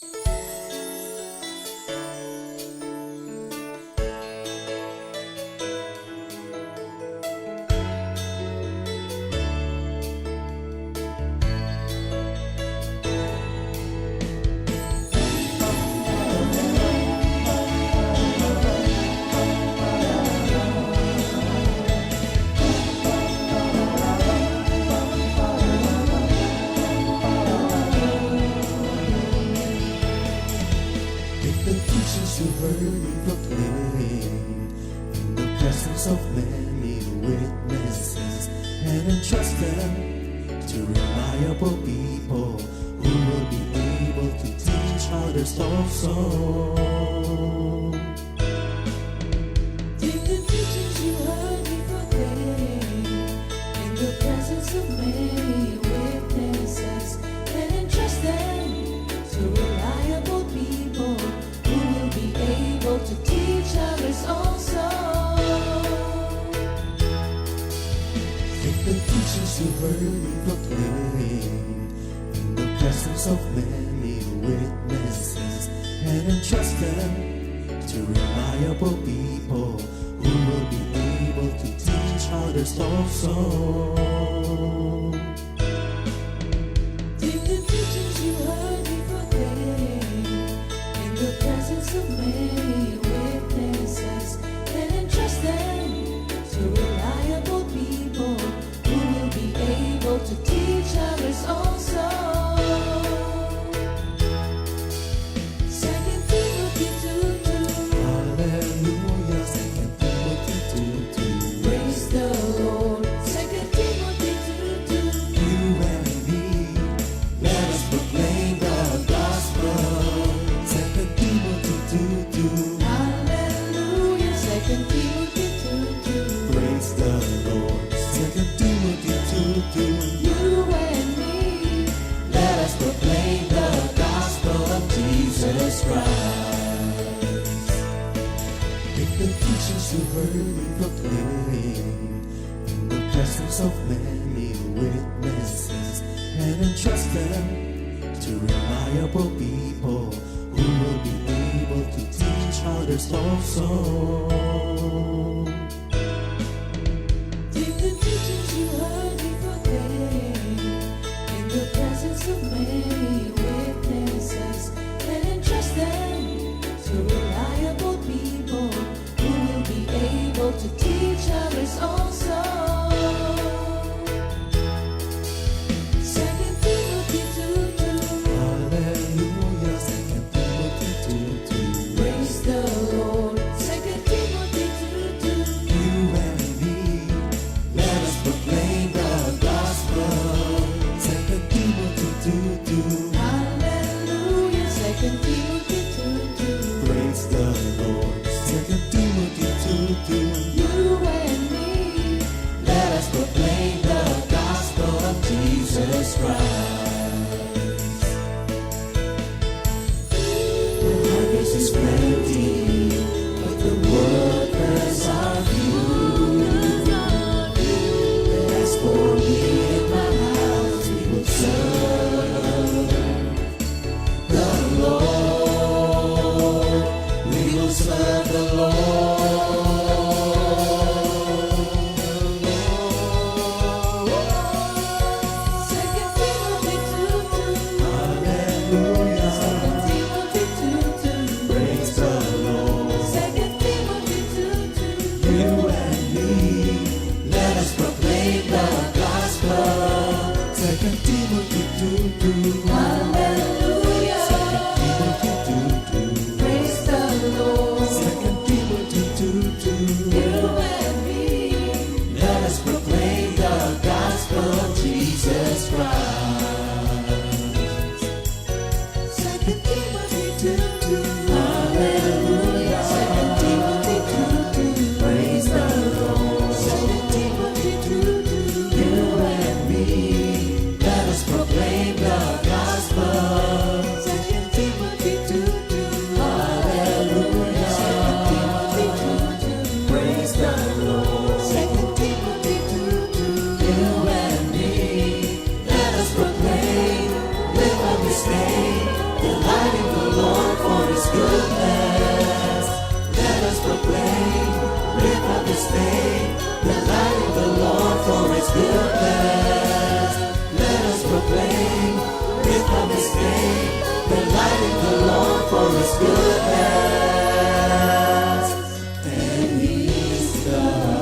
You heard me proclaim in the presence of many witnesses, and entrust them to reliable people who will be able to teach others also. Take the teachings you heard me proclaim in the presence of many witnesses, and entrust them to reliable people who will be able to teach others also. Take the teachings you heard me proclaim in the presence of many witnesses, and entrust them to reliable people who will be able to teach others also. Take the teachings you heard me proclaim in the presence of many witnesses, and entrust them to reliable people who will be able to teach others also. 2 Timothy 2:2. Hallelujah, 2 Timothy 2:2. Praise the Lord. 2 Timothy 2:2. You and me, let us proclaim the gospel. 2 Timothy 2:2. Hallelujah. 2 Timothy 2:2. Praise the Lord. 2 Timothy 2:2. You and me, Let us proclaim the gospel of Jesus Christ. Take the teachings you heard me proclaim in the presence of many witnesses, and entrust them to reliable people who will be able to teach others also. take the teachings you heard me proclaim in the presence of many witnesses, and entrust them to reliable people who will be able to teach others also. 2 Timothy 2:2. Hallelujah, 2 Timothy 2:2. Praise the Lord. 2 Timothy 2:2. You and me, let us proclaim the gospel. 2 Timothy 2:2. Hallelujah. 2 Timothy 2:2. Praise the Lord. 2 Timothy 2:2. You and me, Let us proclaim the gospel of Jesus Christ. The harvest is plenty, but the workers are few. As for me and my house, we will serve the Lord. We will serve the Lord. 2 Timothy 2:2. Hallelujah. 2 Timothy 2:2. Praise the Lord. 2 Timothy 2:2. You and me, let us proclaim the gospel. 2 Timothy 2:2. Hallelujah. 2 Timothy 2:2. Praise the Lord. 2 Timothy 2:2. You and me, Let us proclaim the gospel of Jesus Christ. 2 Timothy 2:2. Hallelujah. 2 Timothy 2:2. Praise the Lord. 2 Timothy 2:2. You and me, let us proclaim the gospel. 2 Timothy 2:2. Hallelujah. 2 Timothy 2:2. Praise the Lord. 2 Timothy 2:2. You and me, let us proclaim, live and we stay, delighting the Lord for His goodness. Let us proclaim, live out this day, delighting the Lord for His goodness. Let us proclaim, live out this day, delighting the Lord for His goodness. And He's God.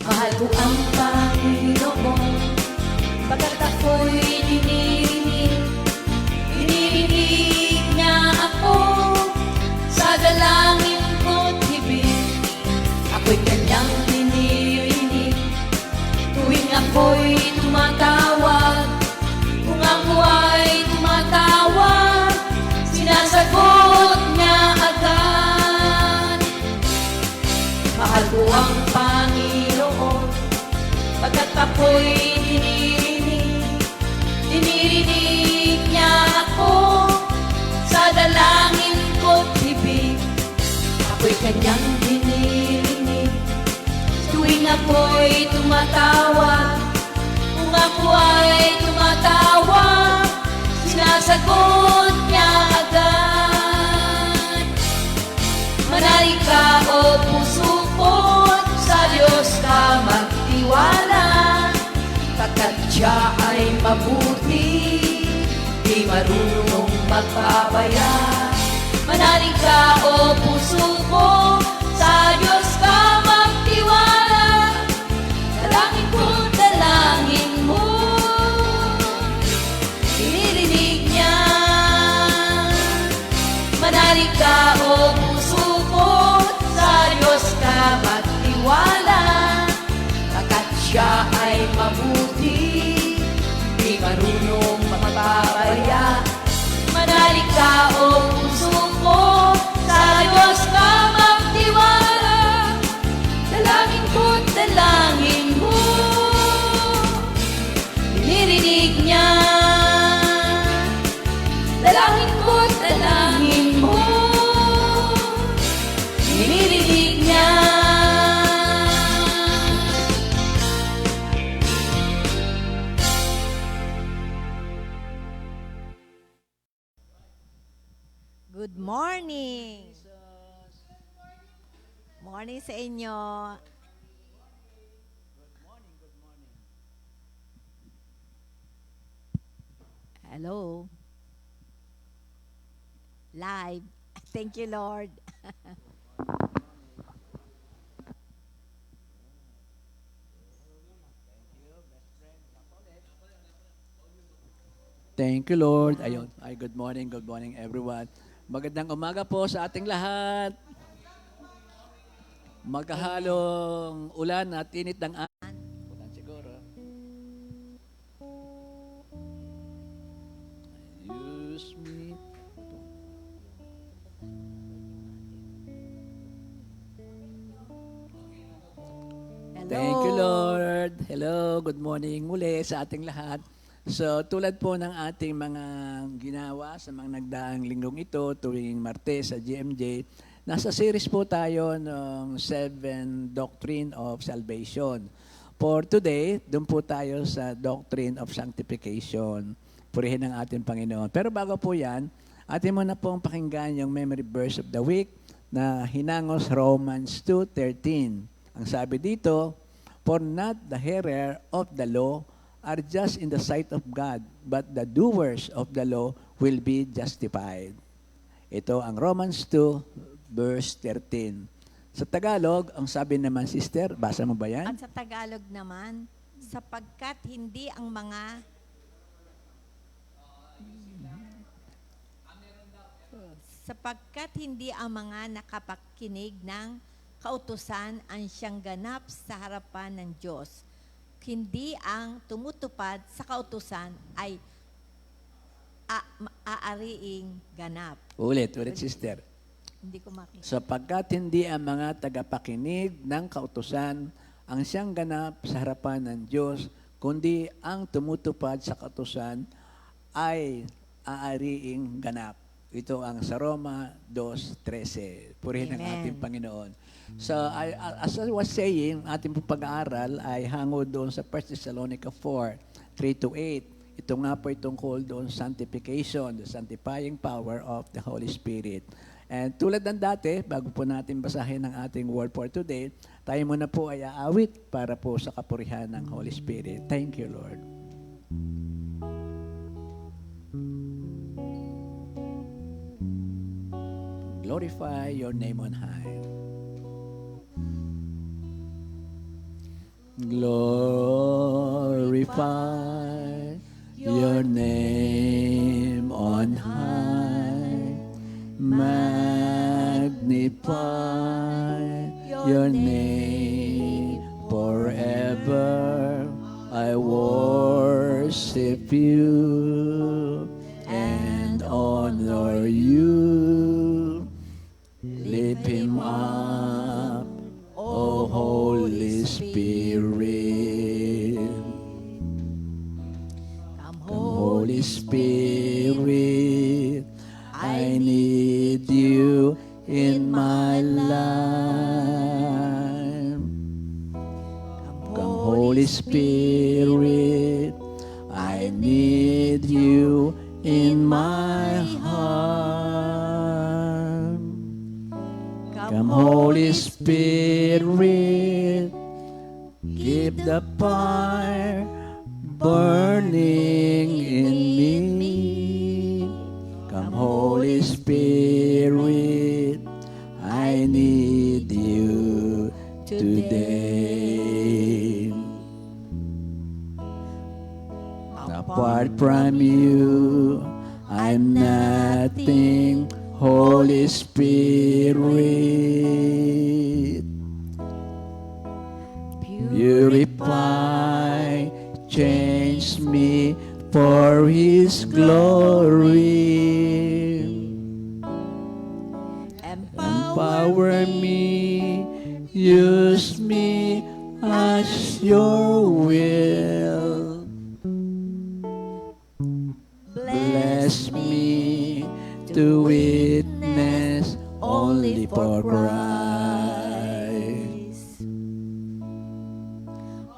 Mahal ko ang Panginoon, pagkat ako'y dinirinig. Dinirinig niya ako sa dalangin ko't hibig. Ako'y kanyang dinirinig tuwing ako'y tumatawag. Kung ako ay tumatawag, sinasagot niya agad. Mahal ko ang Panginoon, pagkat ako'y dinirinig. Dinirinig niya ako sa dalangin ko't hibig. Ako'y kanyang dinirinig tuwing ako'y tumatawag. Kung ako ay tumatawag, sinasagot niya agad. Manalig ka o puso ko, sa Diyos ka magtiwala, pagkat Siya ay mabuti, di marunong magpabaya. Manalig ka o puso ko, sa Diyos ka magtiwala, dalangin ko, dalangin mo, dinirinig niya. Manalig ka o puso ko, sa Diyos ka magtiwala, pagkat Siya ay mabuti, di marunong magpabaya. Manalig ka o puso ko, sa Diyos ka magtiwala, dalangin ko't dalangin mo, dinirinig niya. Dalangin ko't dalangin mo, dinirinig niya. Good morning! Morning sa inyo. Hello. Live. Thank you, Lord. Thank you, Lord. Ayun. Ay, good morning everyone. Magandang umaga po sa ating lahat. Magkahalong ulan at init ng ulan siguro. Use me. Hello. Thank you, Lord. Hello, good morning muli sa ating lahat. So, tulad po ng ating mga ginawa sa mga nagdaang linggong ito tuwing Martes sa GMJ, nasa series po tayo ng 7 Doctrine of Salvation. For today, doon po tayo sa Doctrine of Sanctification. Purihin ang ating Panginoon. Pero bago po yan, atin mo na pong pakinggan yung memory verse of the week na hinangos Romans 2:13. Ang sabi dito, for not the hearer of the law are just in the sight of God, but the doers of the law will be justified. Ito ang Romans 2, verse 13. Sa Tagalog, ang sabi naman, sister, basa mo ba yan? At sa Tagalog naman, sapagkat hindi ang mga sapagkat hindi ang mga nakapakinig ng kautusan ang siyang ganap sa harapan ng Diyos. Hindi ang tumutupad sa kautusan ay aariing ganap. Ulit, sister. Hindi ko makita. Sapagkat hindi ang mga tagapakinig ng kautusan ang siyang ganap sa harapan ng Diyos, kundi ang tumutupad sa kautusan ay aariing ganap. Ito ang sa Roma 2:13. Purihin ang Amen. ating Panginoon. So, as I was saying, ating pag-aaral ay hango doon sa 1 Thessalonica 4:3-8. Ito nga po itong tungkol doon sanctification, the sanctifying power of the Holy Spirit. And tulad ng dati, bago po natin basahin ang ating word for today, tayo muna po ay aawit para po sa kapurihan ng Holy Spirit. Thank you, Lord. Glorify your name on high. Glorify your name on high. Magnify your name forever. I worship you and honor you. Lift him up, O Holy Spirit. Come, Holy Spirit, I need you in my life. Come, Holy Spirit, I need you in my heart. Come, Holy Spirit, keep the fire burning in me. Come, Holy Spirit, I need you today. Apart from you, I'm nothing, Holy Spirit. Purify, change me for His glory. Empower me, use me as your will. Bless me to witness only for Christ.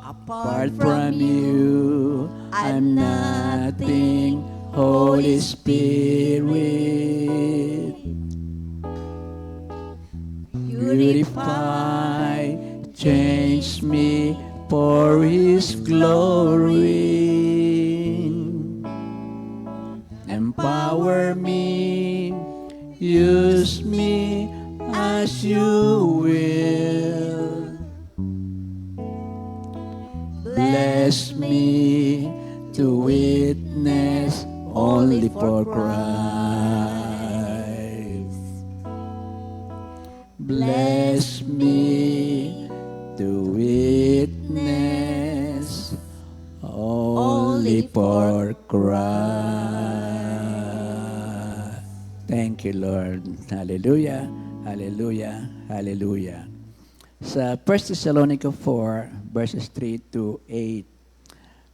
Apart from you, I'm nothing, Holy Spirit. Purify, change me for His glory. Empower me, use me as you will. Bless me to witness only for Christ. Bless me to witness only for Christ. Thank you, Lord. Hallelujah, hallelujah, hallelujah. Sa 1 Thessalonica 4, verses 3-8,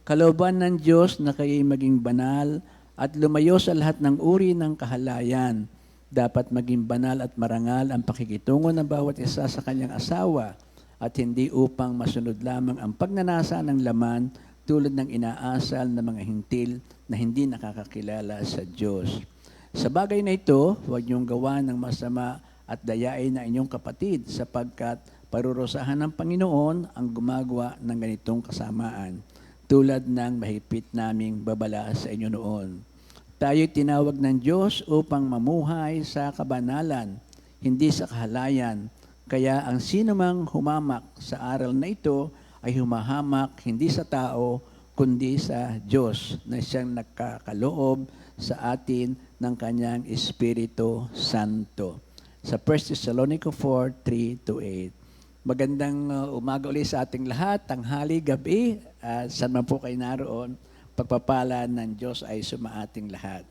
kalooban ng Diyos na kayo'y maging banal at lumayo sa lahat ng uri ng kahalayan. Dapat maging banal at marangal ang pakikitungo ng bawat isa sa kanyang asawa at hindi upang masunod lamang ang pagnanasa ng laman tulad ng inaasal ng mga hintil na hindi nakakakilala sa Diyos. Sa bagay na ito, huwag niyong gawa ng masama at dayain na inyong kapatid sapagkat parurusahan ng Panginoon ang gumagawa ng ganitong kasamaan tulad ng mahigpit naming babala sa inyo noon. Tayo'y tinawag ng Diyos upang mamuhay sa kabanalan, hindi sa kahalayan. Kaya ang sinumang humamak sa aral na ito ay humahamak hindi sa tao, kundi sa Diyos na siyang nagkakaloob sa atin ng kanyang Espiritu Santo. Sa 1 Thessalonica 4:3-8. Magandang umaga ulit sa ating lahat, tanghali, gabi, at saan man po kayo naroon, pagpapala ng Diyos ay sumaating lahat.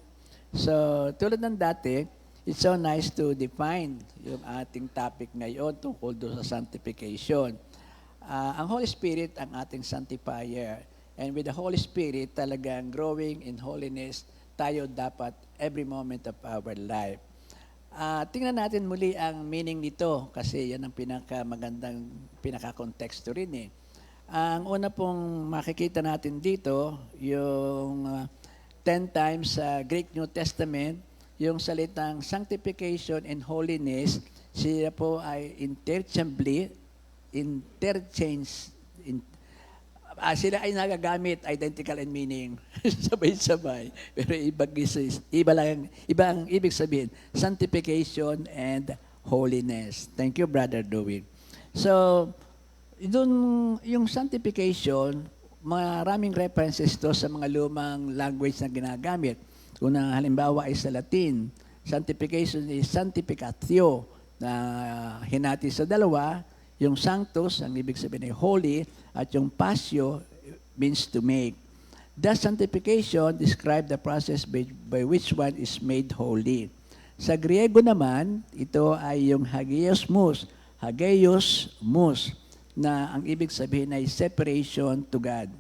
So, tulad ng dati, it's so nice to define yung ating topic ngayon tungkol doon sa sanctification. Ang Holy Spirit ang ating sanctifier. And with the Holy Spirit, talagang growing in holiness, tayo dapat every moment of our life. Tingnan natin muli ang meaning nito kasi yan ang pinakamagandang, pinaka-contexto rin eh. Ang una pong makikita natin dito, yung 10 times sa Greek New Testament, yung salitang sanctification and holiness, sila po ay sila ay nagagamit identical in meaning, sabay-sabay. Pero iba ang ibig sabihin, sanctification and holiness. Thank you, Brother Dewey. So, yung sanctification, maraming references to sa mga lumang language na ginagamit. Unang halimbawa ay sa Latin. Sanctification is sanctificatio, na hinati sa dalawa. Yung sanctus, ang ibig sabihin ay holy, at yung passio means to make. Thus, sanctification describe the process by which one is made holy. Sa Griego naman, ito ay yung hagios mus, na ang ibig sabihin ay separation to God.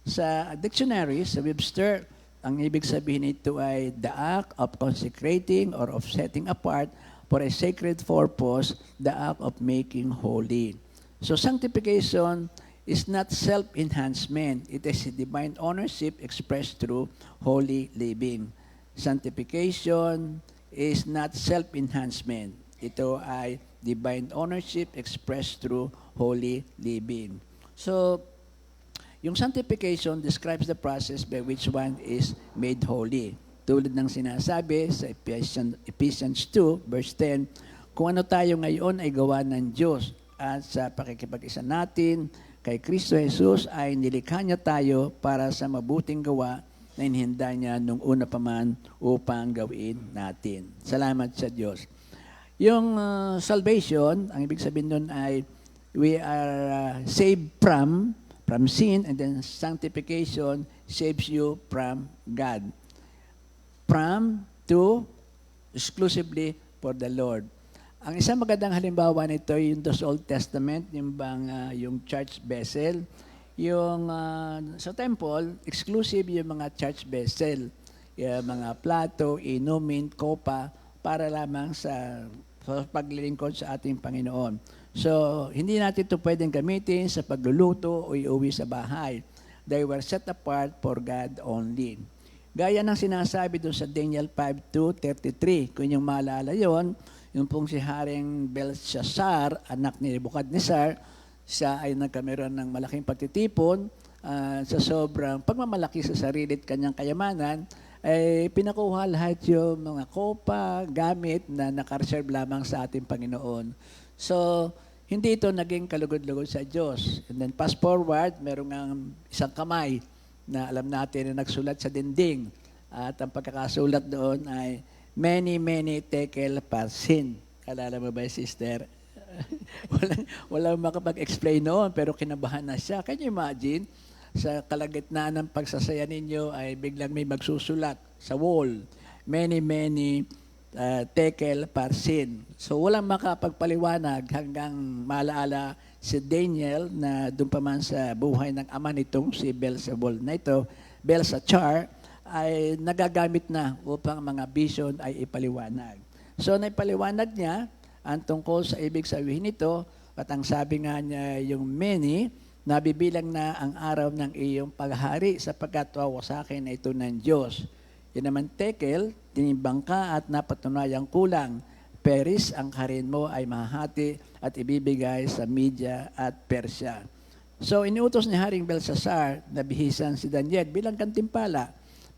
Sa dictionary, sa Webster, ang ibig sabihin nito ay the act of consecrating or of setting apart for a sacred purpose, the act of making holy. So sanctification is not self-enhancement. It is a divine ownership expressed through holy living. Sanctification is not self-enhancement. Ito ay divine ownership expressed through holy living. So, yung sanctification describes the process by which one is made holy. Tulad ng sinasabi sa Ephesians 2, verse 10, kung ano tayo ngayon ay gawa ng Diyos at sa pakikipag-isa natin kay Kristo Jesus ay nilikha niya tayo para sa mabuting gawa na inihanda niya nung una pa man upang gawin natin. Salamat sa Diyos. Yung salvation, ang ibig sabihin nun ay we are saved from sin, and then sanctification saves you from God. From to exclusively for the Lord. Ang isang magandang halimbawa nito yung sa Old Testament, yung church vessel. Yung sa temple, exclusive yung mga church vessel. Yung mga plato, inumin, kopa, para lamang sa paglilingkod sa ating Panginoon. So, hindi natin ito pwedeng gamitin sa pagluluto o iuwi sa bahay. They were set apart for God only. Gaya ng sinasabi doon sa Daniel 5:2-33. Kung yung maalala yon, yung pong si Haring Belshazzar, anak ni Nebuchadnezzar, siya ay nagkameron ng malaking pagtitipon sa sobrang pagmamalaki sa sarili at kanyang kayamanan, ay pinakuha lahat yung mga kopa, gamit na nakareserve lamang sa ating Panginoon. So, hindi ito naging kalugod-lugod sa Diyos. And then fast forward, merong isang kamay na alam natin na nagsulat sa dinding. At ang pagkakasulat doon ay many, many tekel parsin. Kalala mo ba, sister? walang makapag-explain noon, pero kinabahan na siya. Can you imagine? Sa kalagitnaan ng pagsasaya ninyo ay biglang may magsusulat sa wall. Many, many tekel parsin. So walang makapagpaliwanag hanggang malaala si Daniel na doon pa man sa buhay ng ama nitong si Beelzebul na ito, Belshazzar, ay nagagamit na upang mga vision ay ipaliwanag. So naipaliwanag niya ang tungkol sa ibig sabihin nito, at ang sabi nga niya yung many, nabibilang na ang araw ng iyong paghari sapagkat wawasakin na ito ng Diyos. Yun naman tekel, tinimbang ka at napatunayang kulang. Peris, ang harin mo ay mahati at ibibigay sa Media at Persia. So inuutos ni Haring Belshazzar na bihisan si Daniel bilang gantimpala.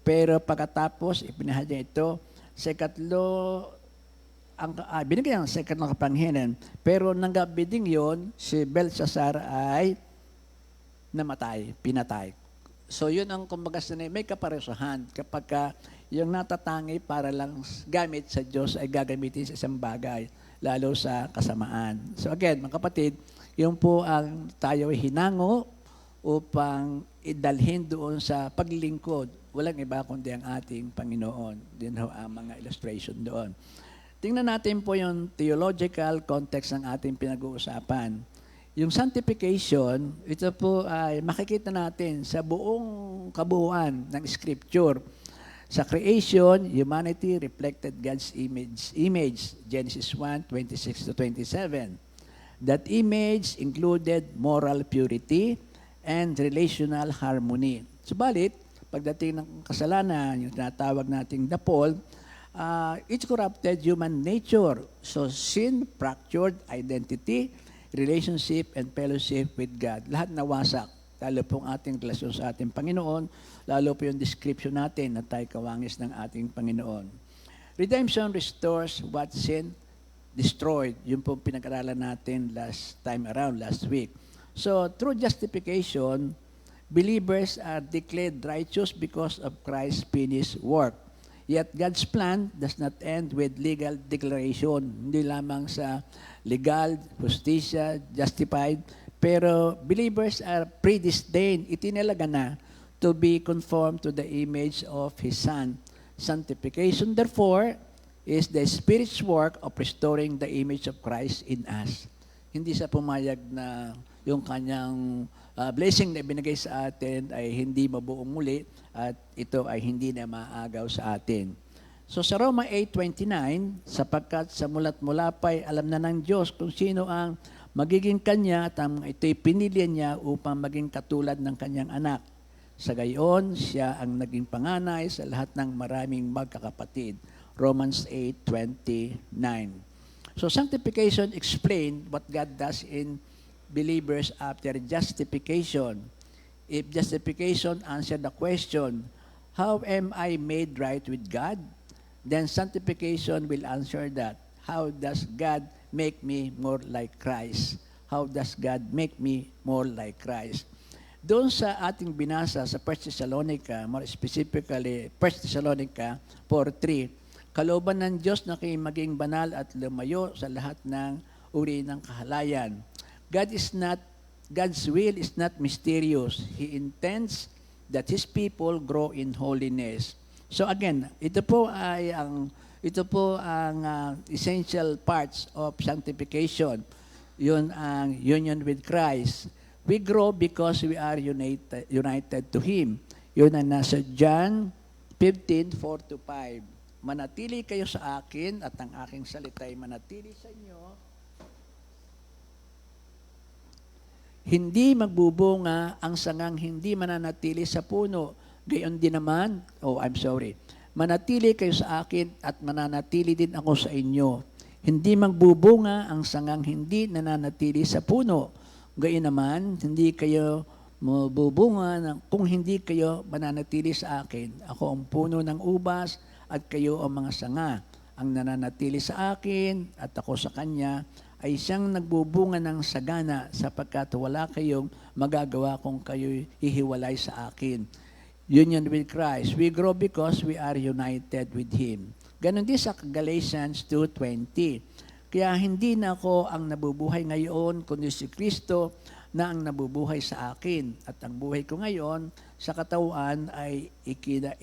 Pero pagkatapos, ipinahadya ito sa binigyan ng second na kapangyarihan. Pero nang gabi ding yun, si Belshazzar ay pinatay. So yun ang kumbaga may kaparesahan kapag yung natatangi para lang gamit sa Diyos ay gagamitin sa isang bagay, lalo sa kasamaan. So again, mga kapatid, yung po ang tayo ay hinango upang idalhin doon sa paglingkod. Walang iba kundi ang ating Panginoon. Din ho ang mga illustration doon. Tingnan natin po yung theological context ng ating pinag-uusapan. Yung sanctification, ito po ay makikita natin sa buong kabuuan ng Scripture. Sa creation, humanity reflected God's image, Genesis 1:26-27. That image included moral purity and relational harmony. Subalit, pagdating ng kasalanan, yung tinatawag nating the fall, it corrupted human nature. So sin fractured identity, relationship, and fellowship with God. Lahat nawasak. Lalo po ang ating relasyon sa ating Panginoon, lalo po yung description natin na tayo kawangis ng ating Panginoon. Redemption restores what sin destroyed. Yun po pinag-aralan natin last week. So, through justification, believers are declared righteous because of Christ's finished work. Yet God's plan does not end with legal declaration. Hindi lamang sa legal, justisya, justified, pero believers are predestined, itinalaga na, to be conformed to the image of His Son. Sanctification, therefore, is the Spirit's work of restoring the image of Christ in us. Hindi sa pumayag na yung kanyang blessing na binigay sa atin ay hindi mabuong muli at ito ay hindi na maagaw sa atin. So sa Roma 8:29, sapagkat sa mula't mula pa'y alam na ng Diyos kung sino ang magiging kanya at ito'y pinili niya upang maging katulad ng kanyang anak. Sa gayon, siya ang naging panganay sa lahat ng maraming magkakapatid. Romans 8:29. So sanctification explained what God does in believers after justification. If justification answered the question, how am I made right with God? Then sanctification will answer that. How does God make me more like Christ? How does God make me more like Christ? Doon sa ating binasa sa 1 Thessalonica, more specifically 1 Thessalonica 4:3, kalooban ng Diyos na kayo maging banal at lumayo sa lahat ng uri ng kahalayan. God's will is not mysterious. He intends that His people grow in holiness. So again, ito po ang essential parts of sanctification. Yun ang union with Christ. We grow because we are united to Him. Yun ang nasa John 15:4-5. Manatili kayo sa akin at ang aking salita ay manatili sa inyo. Hindi magbubunga ang sangang hindi mananatili sa puno. Gayon din naman, manatili kayo sa akin at mananatili din ako sa inyo. Hindi magbubunga ang sangang hindi nananatili sa puno. Gayon naman, hindi kayo mabubunga kung hindi kayo mananatili sa akin. Ako ang puno ng ubas at kayo ang mga sanga. Ang nananatili sa akin at ako sa kanya ay siyang nagbubunga ng sagana sapagkat wala kayong magagawa kung kayo hihiwalay sa akin. Union with Christ. We grow because we are united with Him. Ganon din sa Galatians 2:20. Kaya hindi na ako ang nabubuhay ngayon, kundi si Kristo na ang nabubuhay sa akin. At ang buhay ko ngayon sa katawan ay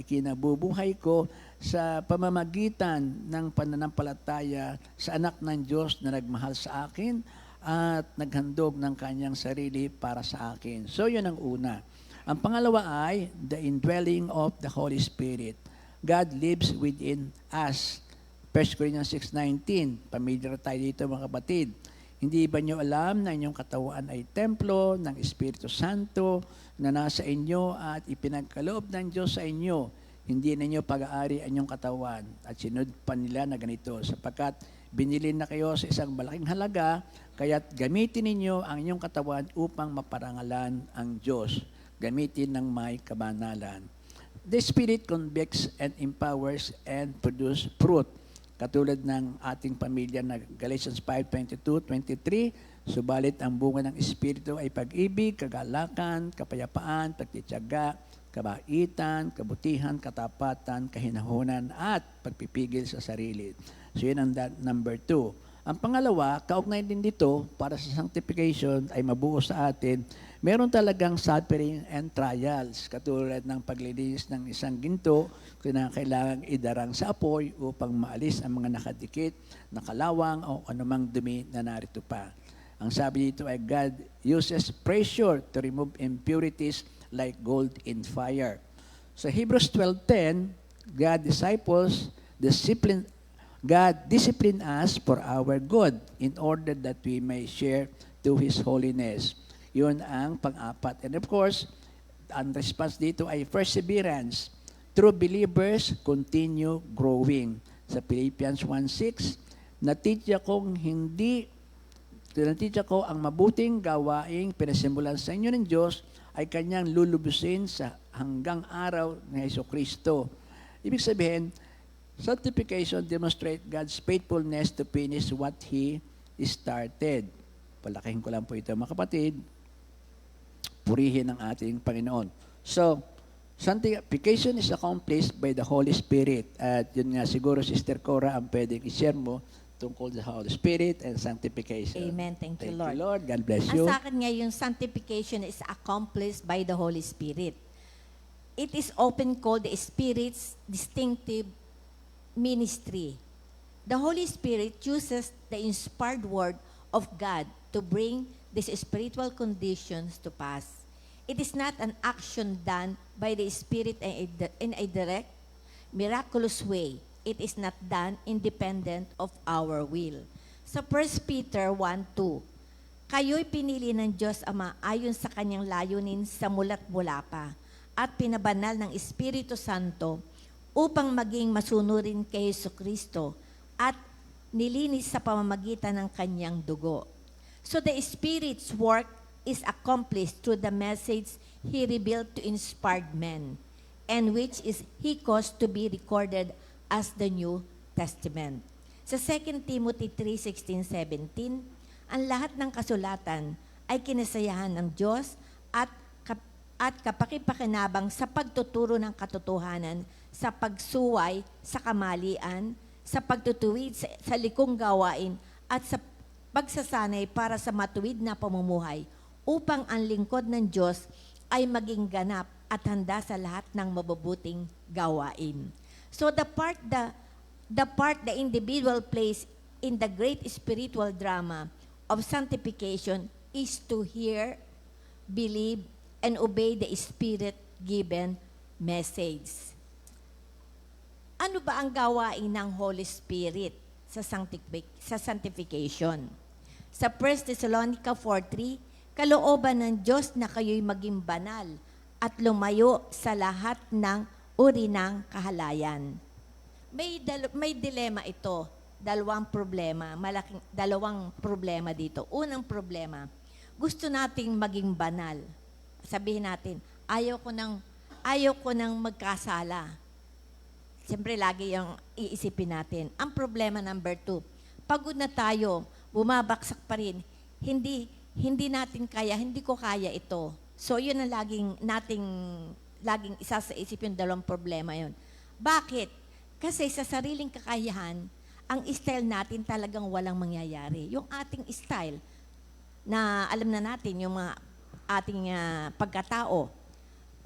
ikinabubuhay ko sa pamamagitan ng pananampalataya sa anak ng Diyos na nagmahal sa akin at naghandog ng kanyang sarili para sa akin. So yun ang una. Ang pangalawa ay the indwelling of the Holy Spirit. God lives within us. 1 Corinthians 6:19. Pamilyar tayo dito mga kapatid. Hindi ba nyo alam na inyong katawan ay templo ng Espiritu Santo na nasa inyo at ipinagkaloob ng Diyos sa inyo? Hindi ninyo pag-aari ang inyong katawan. At sinunod pa nila na ganito, sapagkat binili na kayo sa isang malaking halaga, kaya't gamitin ninyo ang inyong katawan upang maparangalan ang Diyos. Gamitin ng may kabanalan. The Spirit convicts and empowers and produces fruit. Katulad ng ating pamilya na Galatians 5:22-23, subalit ang bunga ng Espiritu ay pag-ibig, kagalakan, kapayapaan, pagtitiyaga, kabaitan, kabutihan, katapatan, kahinahunan, at pagpipigil sa sarili. So yun ang number 2. Ang pangalawa, kaugnay din dito, para sa sanctification ay mabuo sa atin, meron talagang suffering and trials, katulad ng paglilinis ng isang ginto, kailangan idarang sa apoy upang maalis ang mga nakadikit, nakalawang o anumang dumi na narito pa. Ang sabi dito ay God uses pressure to remove impurities like gold in fire. Sa Hebrews 12:10, God discipline us for our good in order that we may share to His holiness. Yun ang pang-apat. And of course, ang response dito ay perseverance. True believers continue growing. Sa Philippians 1:6, natitya ko ang mabuting gawaing pinasimulan sa inyo ng Diyos ay kanyang lulubusin sa hanggang araw ni Jesucristo. Ibig sabihin, sanctification demonstrates God's faithfulness to finish what He started. Palakihin ko lang po ito, mga kapatid. Purihin ang ating Panginoon. So, sanctification is accomplished by the Holy Spirit. At yun nga, siguro, Sister Cora, ang pwedeng i-share mo tungkol sa Holy Spirit and sanctification. Amen. Thank you, Thank Lord. you, Lord. God bless Ang you. sa akin nga, yung sanctification is accomplished by the Holy Spirit. It is often called the Spirit's distinctive ministry. The Holy Spirit uses the inspired word of God to bring these spiritual conditions to pass. It is not an action done by the Spirit in a direct, miraculous way. It is not done independent of our will. Sa 1 Peter 1:2, kayo'y pinili ng Diyos Ama ayon sa kanyang layunin sa mula't mula pa at pinabanal ng Espiritu Santo upang maging masunurin kay Jesucristo at nilinis sa pamamagitan ng kanyang dugo. So the Spirit's work is accomplished through the message He revealed to inspired men, and which is He caused to be recorded as the New Testament. Sa 2 Timothy 3:16-17, ang lahat ng kasulatan ay kinasayahan ng Diyos at kapakipakinabang sa pagtuturo ng katotohanan, sa pagsuway, sa kamalian, sa pagtutuwid sa likong gawain, at sa pagsasanay para sa matuwid na pamumuhay, upang ang lingkod ng Diyos ay maging ganap at handa sa lahat ng mabubuting gawain. So the part the individual plays in the great spiritual drama of sanctification is to hear, believe, and obey the Spirit-given message. Ano ba ang gawain ng Holy Spirit sa sanctification? Sa 1 Thessalonica 4:3, kalooban ng Diyos na kayo'y maging banal at lumayo sa lahat ng uri ng kahalayan. May dilema ito, dalawang problema dito. Unang problema, gusto nating maging banal. Sabihin natin, ayaw ko nang magkasala. Siyempre, lagi yung iisipin natin. Ang problema number 2, pagod na tayo, bumabaksak pa rin, hindi ko kaya ito. So, yun ang laging isa sa isip yung dalawang problema yun. Bakit? Kasi sa sariling kakayahan, ang style natin talagang walang mangyayari. Yung ating style, na alam na natin, yung mga ating pagkatao.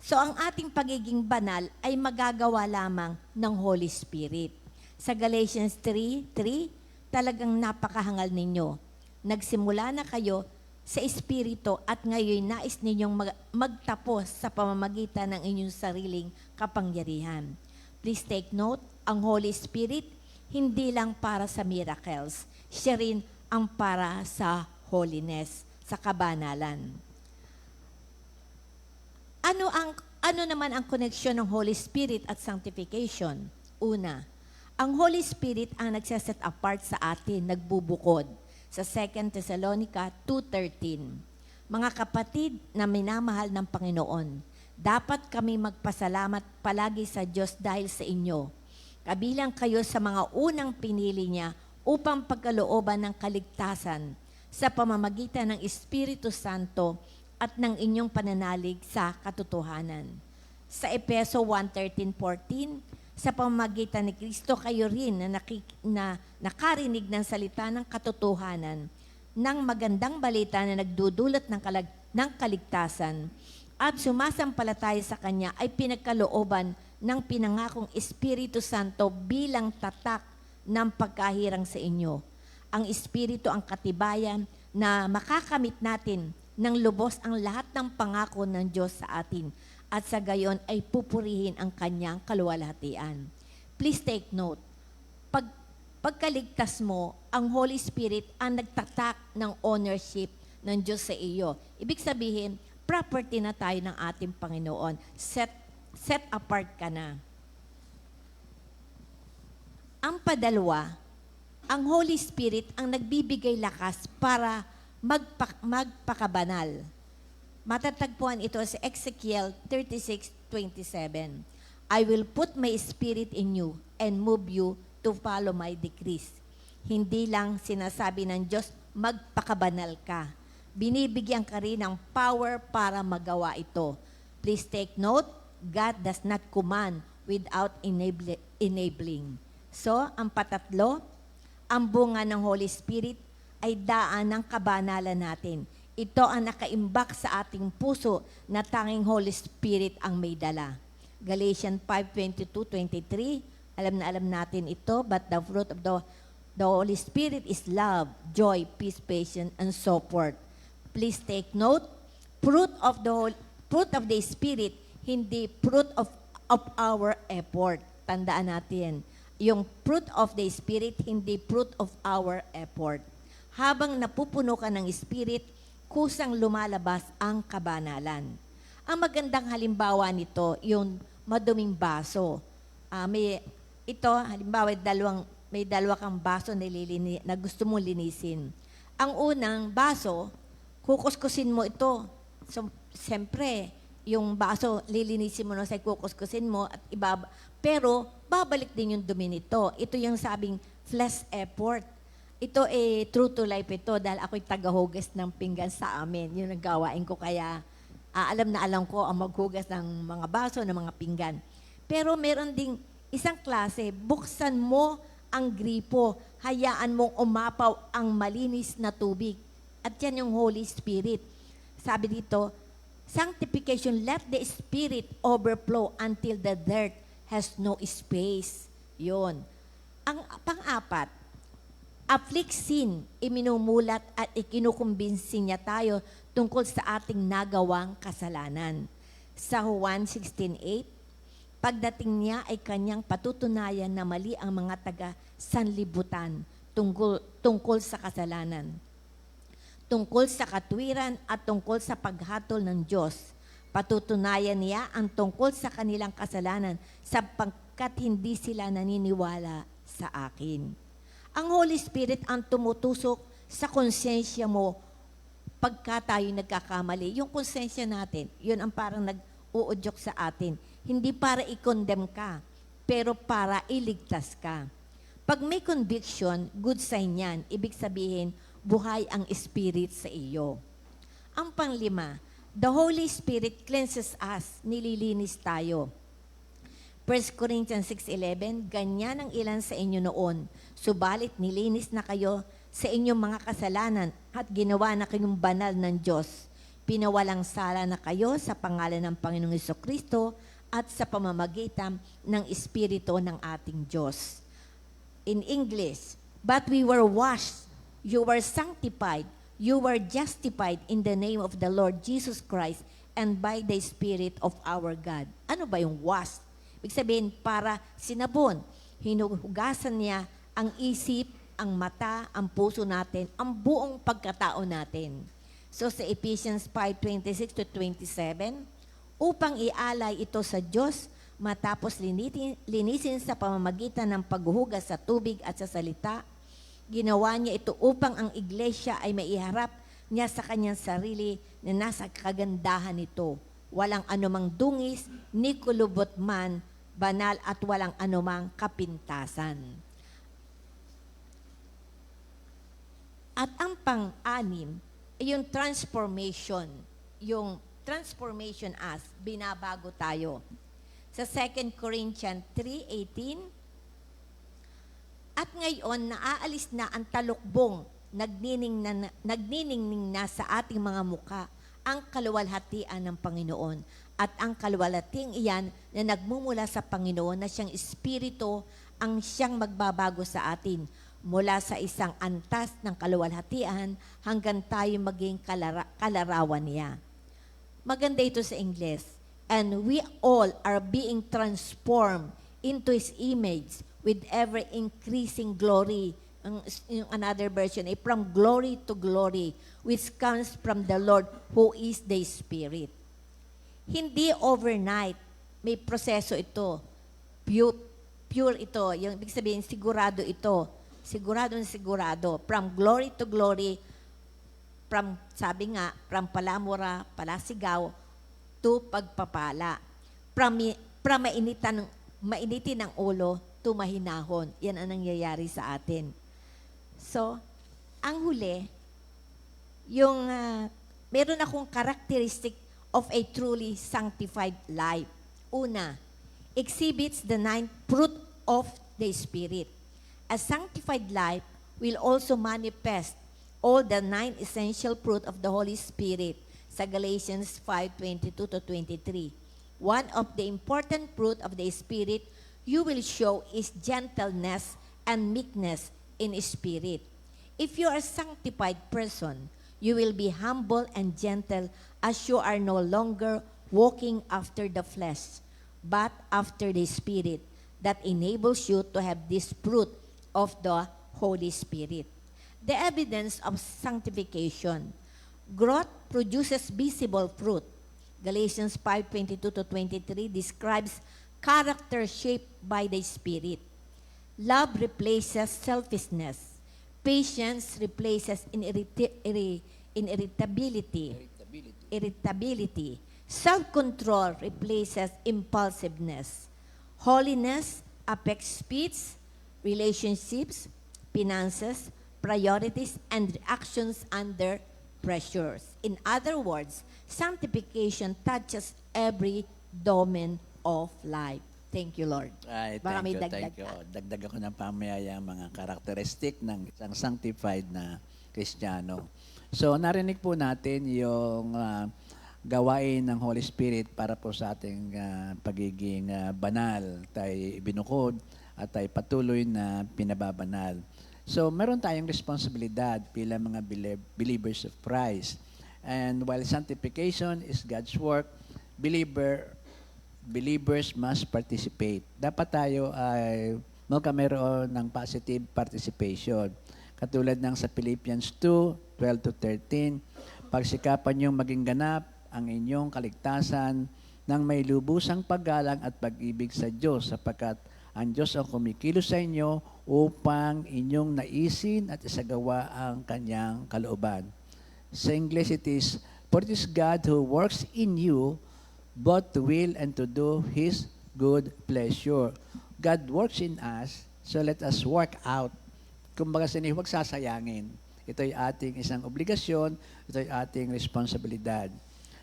So, ang ating pagiging banal ay magagawa lamang ng Holy Spirit. Sa Galatians 3:3, talagang napakahangal ninyo. Nagsimula na kayo sa Espiritu at ngayon nais ninyong magtapos sa pamamagitan ng inyong sariling kapangyarihan. Please take note, ang Holy Spirit hindi lang para sa miracles, siya rin ang para sa holiness, sa kabanalan. Ano naman ang koneksyon ng Holy Spirit at sanctification? Una, ang Holy Spirit ang nagsaset apart sa atin, nagbubukod. Sa 2 Thessalonica 2:13, mga kapatid na minamahal ng Panginoon, dapat kami magpasalamat palagi sa Diyos dahil sa inyo. Kabilang kayo sa mga unang pinili niya upang pagkalooban ng kaligtasan sa pamamagitan ng Espiritu Santo at ng inyong pananalig sa katotohanan. Sa Epeso 1:13-14, sa pamamagitan ni Kristo kayo rin na nakarinig ng salita ng katotohanan ng magandang balita na nagdudulot ng kaligtasan at sumasampalataya sa Kanya ay pinagkalooban ng pinangakong Espiritu Santo bilang tatak ng pagkahirang sa inyo. Ang Espiritu ang katibayan na makakamit natin ng lubos ang lahat ng pangako ng Diyos sa atin at sa gayon ay pupurihin ang Kanyang kaluwalhatian. Please take note, pagkaligtas mo, ang Holy Spirit ang nagtatak ng ownership ng Diyos sa iyo. Ibig sabihin, property na tayo ng ating Panginoon. Set apart ka na. Ang padalwa, ang Holy Spirit ang nagbibigay lakas para magpakabanal. Matatagpuan ito sa Ezekiel 36:27. I will put my spirit in you and move you to follow my decrees. Hindi lang sinasabi ng Diyos, magpakabanal ka. Binibigyan ka rin ng power para magawa ito. Please take note, God does not command without enabling. So, ang patatlo, ang bunga ng Holy Spirit ay daan ng kabanalan natin. Ito ang nakaimbak sa ating puso na tanging Holy Spirit ang may dala. Galatians 5:22-23, alam natin ito, but the fruit of the Holy Spirit is love, joy, peace, patience, and so forth. Please take note, fruit of the Spirit, hindi fruit of our effort. Tandaan natin, yung fruit of the Spirit, hindi fruit of our effort. Habang napupuno ka ng Spirit, kusang lumalabas ang kabanalan. Ang magandang halimbawa nito, yung maduming baso. Halimbawa, may dalawa kang baso na gusto mong linisin. Ang unang baso, kukuskusin mo ito. So, siyempre, yung baso, lilinisin mo na sa kukuskusin mo, pero babalik din yung dumi nito. Ito yung sabing flesh effort. Ito true to life ito dahil ako'y tagahugas ng pinggan sa amin. Yun ang gawain ko kaya alam ko ang maghugas ng mga baso, ng mga pinggan. Pero meron ding isang klase, buksan mo ang gripo, hayaan mong umapaw ang malinis na tubig. At yan yung Holy Spirit. Sabi dito, sanctification, let the Spirit overflow until the dirt has no space. Yun. Ang pang-apat, afflict sin, iminumulat at ikinukumbinsin niya tayo tungkol sa ating nagawang kasalanan. Sa Juan 16:8, pagdating niya ay kanyang patutunayan na mali ang mga taga-sanlibutan tungkol sa kasalanan, tungkol sa katwiran at tungkol sa paghatol ng Diyos. Patutunayan niya ang tungkol sa kanilang kasalanan sapagkat hindi sila naniniwala sa akin. Ang Holy Spirit ang tumutusok sa konsensya mo pagka tayo nagkakamali. Yung konsensya natin, yun ang parang nag-uudyok sa atin. Hindi para i-condemn ka, pero para iligtas ka. Pag may conviction, good sign yan. Ibig sabihin, buhay ang Spirit sa iyo. Ang panglima, the Holy Spirit cleanses us, nililinis tayo. 1 Corinthians 6:11, ganyan ang ilan sa inyo noon, subalit nilinis na kayo sa inyong mga kasalanan at ginawa na kayong banal ng Diyos. Pinawalang sala na kayo sa pangalan ng Panginoong Jesucristo at sa pamamagitan ng Espiritu ng ating Diyos. In English, but we were washed, you were sanctified, you were justified in the name of the Lord Jesus Christ and by the Spirit of our God. Ano ba yung washed? Ibig sabihin, para sinabon, hinuhugasan niya ang isip, ang mata, ang puso natin, ang buong pagkatao natin. So sa Ephesians 5:26-27, upang ialay ito sa Diyos, matapos linisin sa pamamagitan ng paghuhugas sa tubig at sa salita, ginawa niya ito upang ang iglesia ay maiharap niya sa kanyang sarili na nasa kagandahan nito. Walang anumang dungis, ni kulubot man, banal at walang anumang kapintasan. At ang pang-anim, yung transformation. Yung transformation us, binabago tayo. Sa 2 Corinthians 3:18, at ngayon, naaalis na ang talukbong, nagniningning na sa ating mga muka ang kaluwalhatian ng Panginoon. At ang kaluwalhatiang iyan na nagmumula sa Panginoon na siyang Espiritu ang siyang magbabago sa atin mula sa isang antas ng kaluwalhatian hanggang tayo maging kalarawan niya. Maganda ito sa Ingles. And we all are being transformed into His image with ever-increasing glory. Yung another version, from glory to glory, which comes from the Lord who is the Spirit. Hindi overnight, may proseso ito. Pure ito. Yung ibig sabihin, sigurado ito. Sigurado na sigurado. From glory to glory, sabi nga, from palamura, palasigaw, to pagpapala. From mainitin ng ulo, to mahinahon. Yan ang nangyayari sa atin. So, ang huli, yung meron akong characteristic of a truly sanctified life. Una, exhibits the 9 fruit of the Spirit. A sanctified life will also manifest all the 9 essential fruit of the Holy Spirit sa Galatians 5:22-23. One of the important fruit of the Spirit you will show is gentleness and meekness in spirit. If you are a sanctified person, you will be humble and gentle as you are no longer walking after the flesh, but after the Spirit that enables you to have this fruit of the Holy Spirit. The evidence of sanctification. Growth produces visible fruit. Galatians 5:22-23 describes character shaped by the Spirit. Love replaces selfishness. Patience replaces irritability. Self-control replaces impulsiveness. Holiness affects speech, relationships, finances, priorities, and actions under pressures. In other words, sanctification touches every domain of life. Thank you, Lord. Ay, Baka may thank dagdag you. ka. Dagdag ako ng pamayayang mga karakteristik ng isang sanctified na Kristiyano. So, narinig po natin yung gawain ng Holy Spirit para po sa ating pagiging banal. Tayo binukod at tayo patuloy na pinababanal. So, meron tayong responsibilidad bilang mga believers of Christ. And while sanctification is God's work, believers must participate. Dapat tayo ay magkameron ng positive participation. Katulad ng sa Philippians 2:12-13, pagsikapan niyong maging ganap ang inyong kaligtasan ng may lubusang paggalang at pag-ibig sa Diyos, sapagkat ang Diyos ang kumikilos sa inyo upang inyong naisin at isagawa ang kanyang kalooban. Sa English it is, for it is God who works in you both to will and to do His good pleasure. God works in us, so let us work out. Kumbaga huwag sasayangin. Ito ay ating isang obligasyon, ito ay ating responsibilidad.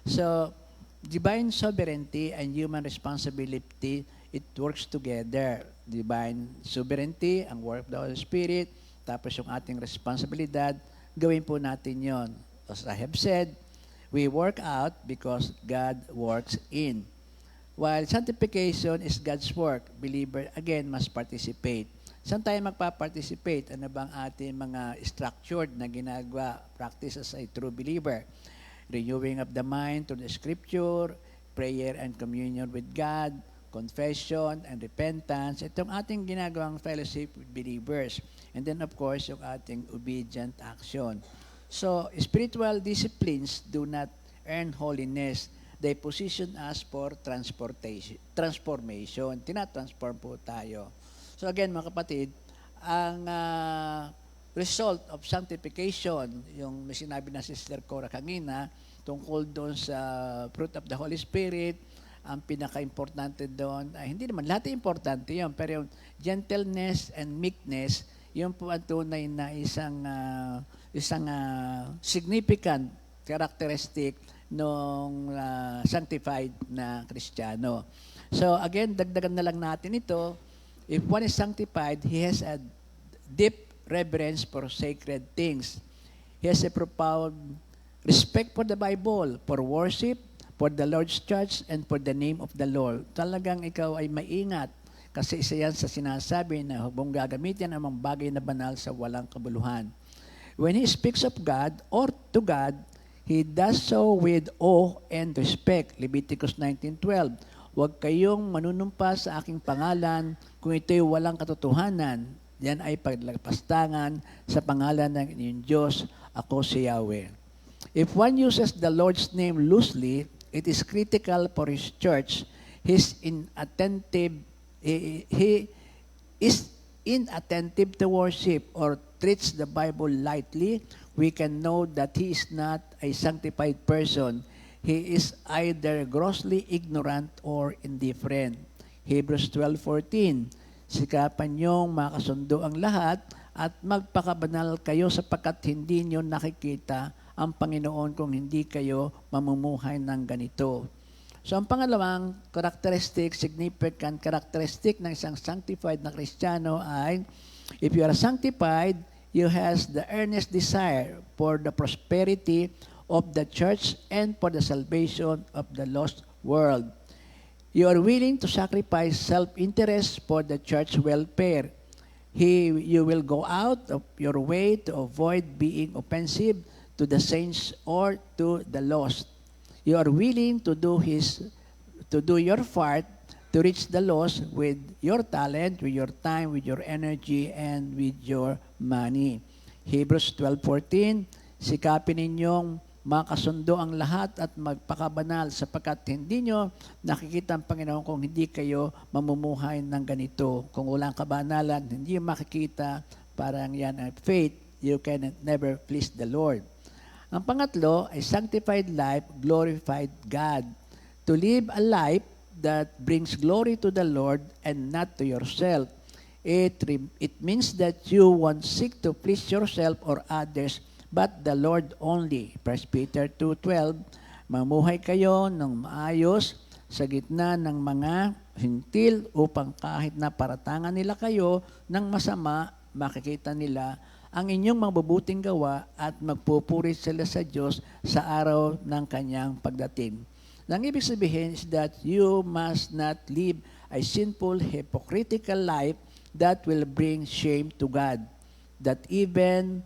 So, divine sovereignty and human responsibility, it works together. Divine sovereignty, ang work of the Holy Spirit, tapos yung ating responsibilidad, gawin po natin yon. As I have said, we work out because God works in. While sanctification is God's work, believer again must participate. Saan tayo magpa-participate? Ano bang ating mga structured na ginagawa, practice as a true believer? Renewing of the mind through the Scripture, prayer and communion with God, confession and repentance. Itong ating ginagawang fellowship with believers. And then of course, yung ating obedient action. So, spiritual disciplines do not earn holiness. They position us for transformation. Tinatransform po tayo. So again, mga kapatid, ang result of sanctification, yung may sinabi na Sister Cora kanina, tungkol doon sa fruit of the Holy Spirit, ang pinaka-importante doon, hindi naman, lahat importante yun, pero yung gentleness and meekness, yun po ang tunay na isang significant characteristic nung sanctified na Kristiyano. So again, dagdagan na lang natin ito. If one is sanctified, he has a deep reverence for sacred things. He has a profound respect for the Bible, for worship, for the Lord's church, and for the name of the Lord. Talagang ikaw ay maingat kasi isa yan sa sinasabi na hubong gagamitin ang mga bagay na banal sa walang kabuluhan. When he speaks of God or to God, he does so with awe and respect. Leviticus 19:12. Huwag kayong manunumpa sa aking pangalan kung ito'y walang katotohanan. Yan ay paglagpastangan sa pangalan ng inyong Diyos. Ako si Yahweh. If one uses the Lord's name loosely, it is critical for his church. He is inattentive to worship or treats the Bible lightly. We can know that he is not a sanctified person. He is either grossly ignorant or indifferent. Hebrews 12:14. Sikapan niyong makasundo ang lahat at magpakabanal kayo sapagkat hindi niyo nakikita ang Panginoon kung hindi kayo mamumuhay ng ganito. So ang pangalawang characteristic, significant characteristic ng isang sanctified na Kristiyano ay, if you are sanctified, you has the earnest desire for the prosperity of the church and for the salvation of the lost world. You are willing to sacrifice self-interest for the church welfare. You will go out of your way to avoid being offensive to the saints or to the lost. You are willing to do your part to reach the lost with your talent, with your time, with your energy, and with your money. Hebrews 12:14, sikapin ninyong makasundo ang lahat at magpakabanal sapagkat hindi nyo nakikita ang Panginoon kung hindi kayo mamumuhay ng ganito. Kung walang kabanalan, hindi nyo makikita, parang yan ay faith, you can never please the Lord. Ang pangatlo ay sanctified life, glorified God. To live a life that brings glory to the Lord and not to yourself. It means that you won't seek to please yourself or others, but the Lord only. 1 Peter 2:12, mamuhay kayo ng maayos sa gitna ng mga hintil upang kahit na paratangan nila kayo ng masama, makikita nila ang inyong mabubuting gawa at magpupuri sila sa Diyos sa araw ng kanyang pagdating. Ang ibig sabihin is that you must not live a sinful, hypocritical life that will bring shame to God, that even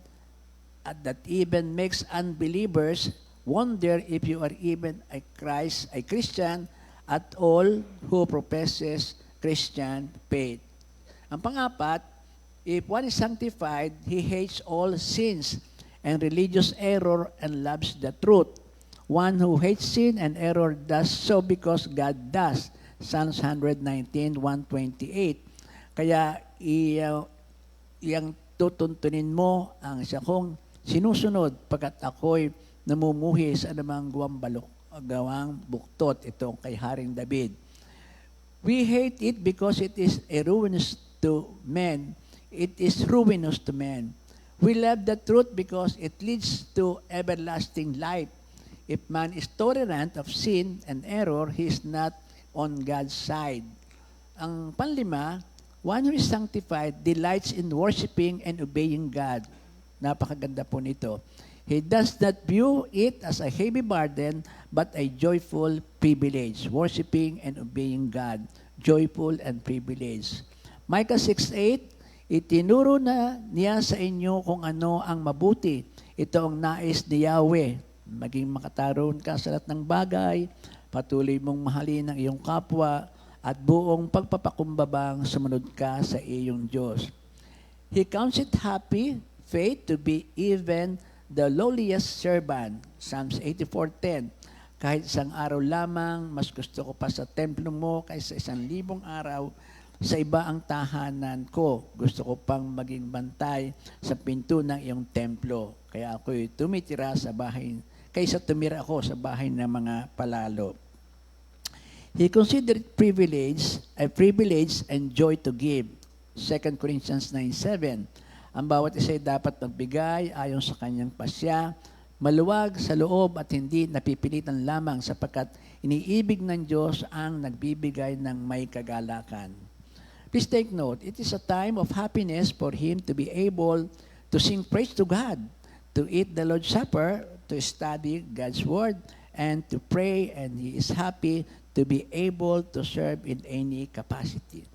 makes unbelievers wonder if you are even a Christian at all who professes Christian faith. Ang pangapat, if one is sanctified, he hates all sins and religious error and loves the truth. One who hates sin and error does so because God does. Psalms 119:128. Kaya iyang tutuntunin mo ang isa kong sinusunod pagkat ako'y namumuhi sa anumang gawang buktot. Ito kay Haring David. We hate it because it is ruinous to men. It is ruinous to men. We love the truth because it leads to everlasting life. If man is tolerant of sin and error, he is not on God's side. Ang panlima, one who is sanctified delights in worshiping and obeying God. Napakaganda po nito. He does not view it as a heavy burden, but a joyful privilege. Worshiping and obeying God. Joyful and privilege. Micah 6:8, itinuro na niya sa inyo kung ano ang mabuti. Ito ang nais ni Yahweh. Maging makataroon ka sa lahat ng bagay, patuloy mong mahalin ang iyong kapwa, at buong pagpapakumbabang sumunod ka sa iyong Diyos. He counts it happy, faith, to be even the lowliest servant. Psalms 84:10. Kahit isang araw lamang, mas gusto ko pa sa templo mo kaysa 1,000 araw sa iba ang tahanan ko. Gusto ko pang maging bantay sa pinto ng iyong templo. Kaya ako'y tumitira sa bahay, kaysa tumira ako sa bahay ng mga palalo. He considered a privilege and joy to give. 2 Corinthians 9:7. Ang bawat isa ay dapat magbigay ayon sa kanyang pasya, Maluwag sa loob at hindi napipilitan lamang sapagkat iniibig ng Diyos ang nagbibigay ng may kagalakan. Please take note, it is a time of happiness for him to be able to sing praise to God, to eat the Lord's Supper, to study God's Word, and to pray, and he is happy to be able to serve in any capacity.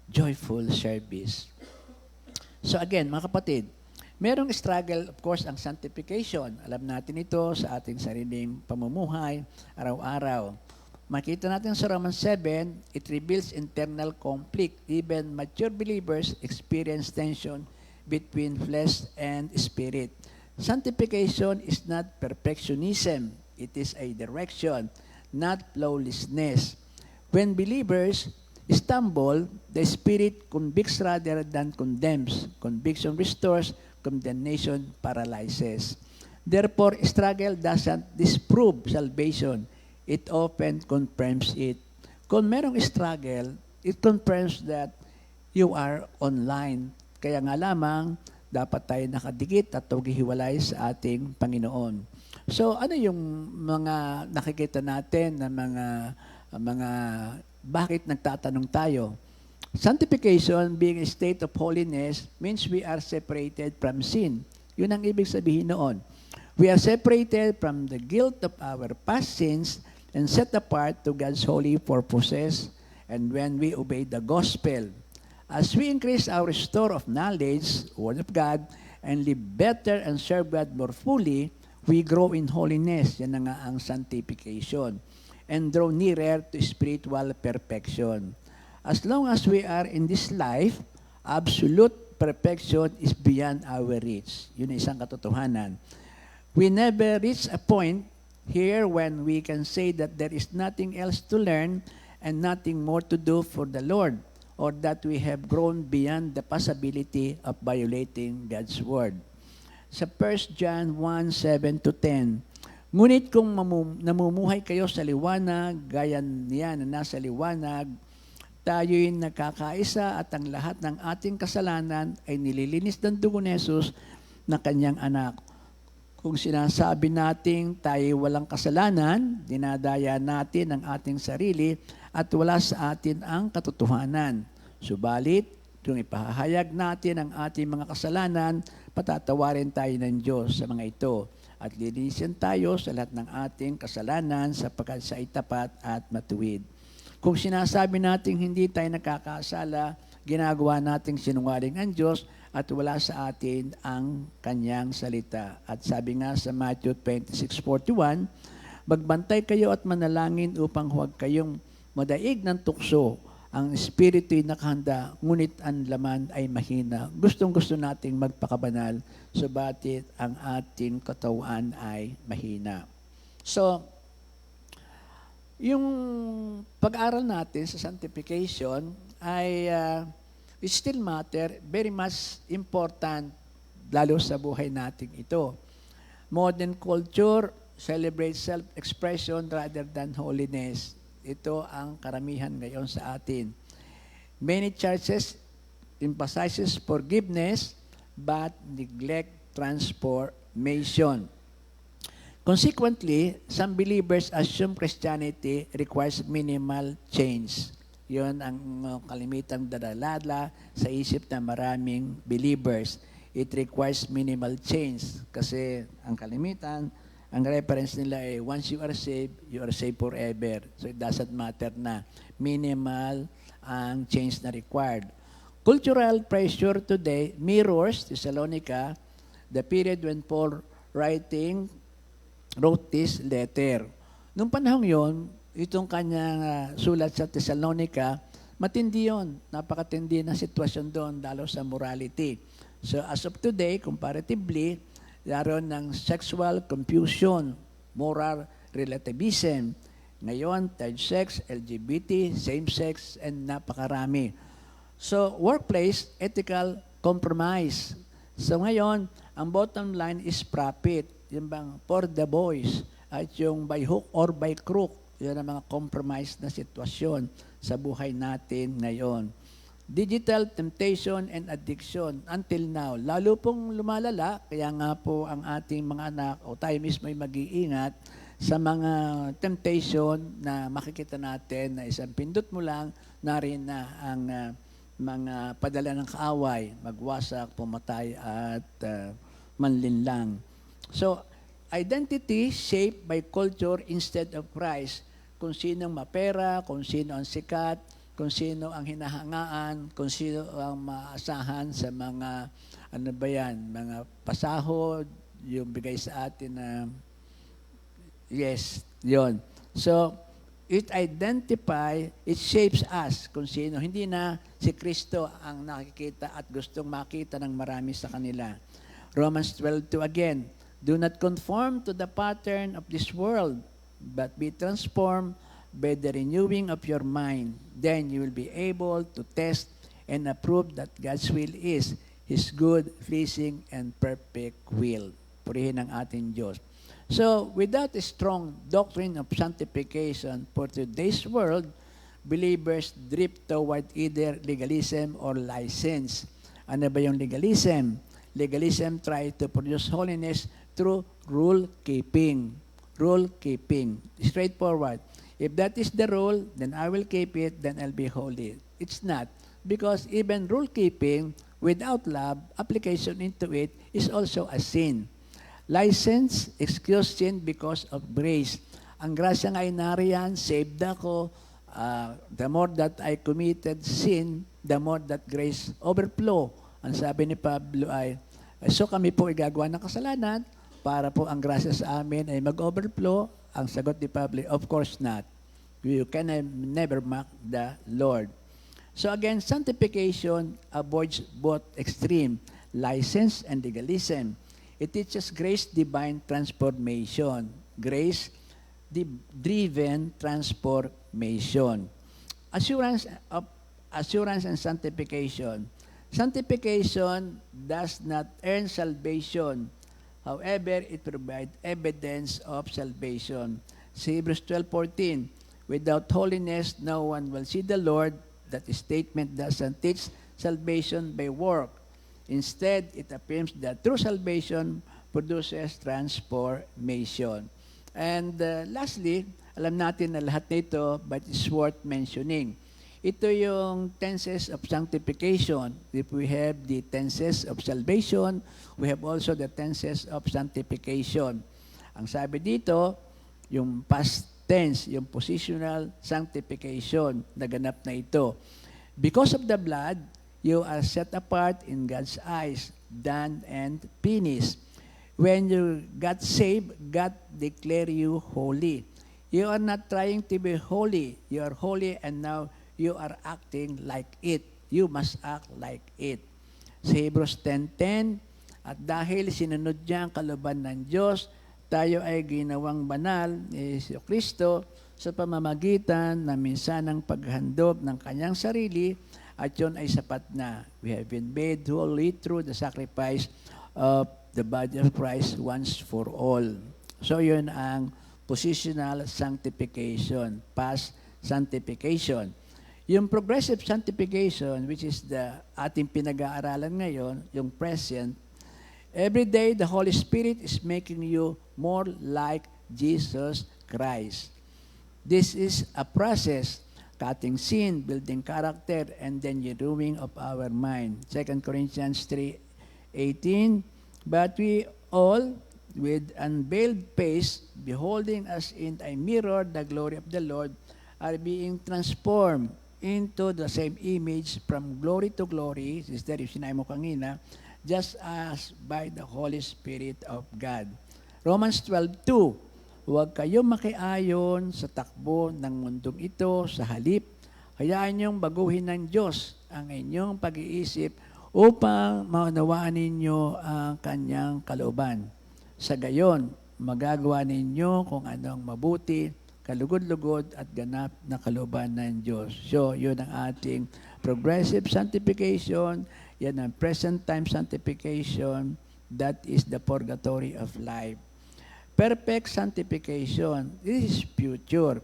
Joyful service. So again, mga kapatid, merong struggle, of course, ang sanctification. Alam natin ito sa ating sariling pamumuhay, araw-araw. Makita natin sa Romans 7, it reveals internal conflict. Even mature believers experience tension between flesh and spirit. Sanctification is not perfectionism. It is a direction, not lawlessness. When believers stumble, the Spirit convicts rather than condemns. Conviction restores, condemnation paralyzes. Therefore, struggle doesn't disprove salvation. It often confirms it. Kung merong struggle, it confirms that you are online. Kaya nga lamang, dapat tayo nakadikit at hiwalay sa ating Panginoon. So, ano yung mga nakikita natin na mga bakit nagtatanong tayo? Sanctification, being a state of holiness, means we are separated from sin. Yun ang ibig sabihin noon. We are separated from the guilt of our past sins and set apart to God's holy purposes. And when we obey the gospel, as we increase our store of knowledge, Word of God, and live better and serve God more fully, we grow in holiness. Yan na nga ang sanctification. And draw nearer to spiritual perfection. As long as we are in this life, absolute perfection is beyond our reach. Yun ang isang katotohanan. We never reach a point here when we can say that there is nothing else to learn and nothing more to do for the Lord, or that we have grown beyond the possibility of violating God's Word. Sa 1 John 1:7-10, ngunit kung namumuhay kayo sa liwanag, gaya niya na nasa liwanag, tayo'y nagkakaisa at ang lahat ng ating kasalanan ay nililinis ng dugo ni Jesus na kanyang anak. Kung sinasabi nating tayo walang kasalanan, dinadaya natin ang ating sarili at wala sa atin ang katotohanan. Subalit, kung ipahahayag natin ang ating mga kasalanan, patatawarin tayo ng Diyos sa mga ito at lilinisin tayo sa lahat ng ating kasalanan sapagkat siya ay tapat at matuwid. Kung sinasabi natin hindi tayo nakakasala, ginagawa nating sinungaling ang Diyos at wala sa atin ang kanyang salita. At sabi nga sa Matthew 26:41, magbantay kayo at manalangin upang huwag kayong madaig ng tukso. Ang espiritu'y nakahanda, ngunit ang laman ay mahina. Gustong-gusto nating magpakabanal, subatit ang ating katawan ay mahina. So, yung pag-aaral natin sa sanctification ay it still matter, very much important, lalo sa buhay natin ito. Modern culture celebrates self-expression rather than holiness. Ito ang karamihan ngayon sa atin. Many churches emphasizes forgiveness but neglect transformation. Consequently, some believers assume Christianity requires minimal change. Yun ang kalimitang daladala sa isip ng maraming believers. It requires minimal change kasi ang kalimitan, ang reference nila ay once you are saved forever. So it doesn't matter na minimal ang change na required. Cultural pressure today mirrors Thessalonica, the period when Paul wrote this letter. Noong panahon yon, itong kanyang sulat sa Thessalonica, matindi yun. Napakatindi na sitwasyon doon, lalo sa morality. So as of today, comparatively, daroon ng sexual confusion, moral relativism. Ngayon, third sex, LGBT, same-sex, and napakarami. So, workplace, ethical compromise. So ngayon, ang bottom line is profit. Yung bang for the boys, at yung by hook or by crook, yun ang mga compromise na sitwasyon sa buhay natin ngayon. digital temptation and addiction until now. Lalo pong lumalala, kaya nga po ang ating mga anak o tayo mismo ay mag-iingat sa mga temptation na makikita natin na isang pindot mo lang, narin na ang mga padala ng kaaway, magwasak, pumatay at manlinlang. So, identity shaped by culture instead of Christ. Kung sino ang mapera, kung sino ang sikat, kung sino ang hinahangaan, kung sino ang maasahan sa mga, ano ba yan, mga pasahod, yung bigay sa atin na, yes, yon. So, it shapes us kung sino. Hindi na si Kristo ang nakikita at gustong makita ng marami sa kanila. Romans 12:2 again, do not conform to the pattern of this world, but be transformed by the renewing of your mind. Then you will be able to test and approve that God's will is His good, pleasing, and perfect will. Purihin ang ating Diyos. So, without a strong doctrine of sanctification for today's world, believers drift toward either legalism or license. Ano ba yung legalism? Legalism tries to produce holiness through rule-keeping. Rule-keeping. Straightforward. If that is the rule, then I will keep it, then I'll be holy. It's not. Because even rule-keeping without love, application into it, is also a sin. License, excuse sin because of grace. Ang grasya nga ay nariyan, saved ako. The more that I committed sin, the more that grace overflow. Ang sabi ni Pablo ay, so kami po igagawa ng kasalanan para po ang grasya sa amin ay mag-overflow. Ang sagot ni Pablo, of course not. You can never mock the Lord. So again, sanctification avoids both extreme, license and legalism. It teaches grace divine transformation. Grace-driven transformation. Assurance and sanctification. Sanctification does not earn salvation. However, it provides evidence of salvation. See Hebrews 12:14. Without holiness, no one will see the Lord. That statement doesn't teach salvation by work. Instead, it affirms that true salvation produces transformation. And lastly, alam natin na lahat nito, but it's worth mentioning. Ito yung tenses of sanctification. If we have the tenses of salvation, we have also the tenses of sanctification. Ang sabi dito, yung past tense, yung positional sanctification, naganap na ito. Because of the blood, you are set apart in God's eyes, done and finished. When you got saved, God declared you holy. You are not trying to be holy. You are holy and now you are acting like it. You must act like it. Sa Hebrews 10:10, at dahil sinunod niya ang kalooban ng Diyos, tayo ay ginawang banal ni Jesu Kristo sa pamamagitan ng minsanang paghandog ng kanyang sarili at yun ay sapat na. We have been made holy through the sacrifice of the body of Christ once for all. So yun ang positional sanctification, past sanctification. Yung progressive sanctification, which is the ating pinag-aaralan ngayon, yung present, every day the Holy Spirit is making you more like Jesus Christ. This is a process, cutting sin, building character, and then renewing of our mind. 2 Corinthians 3:18, but we all, with unveiled face, beholding as in a mirror the glory of the Lord, are being transformed into the same image from glory to glory, sister, yung sinabi mo kanina, just as by the Holy Spirit of God. Romans 12:2, huwag kayong makiayon sa takbo ng mundong ito, sa halip, hayaan niyong baguhin ng Diyos ang inyong pag-iisip upang maunawaan ninyo ang kanyang kalooban. Sa gayon, magagawa ninyo kung anong mabuti, kalugod-lugod at ganap na kalooban ng Diyos. So, yun ang ating progressive sanctification, yan ang present time sanctification, that is the purgatory of life. Perfect sanctification, this is future.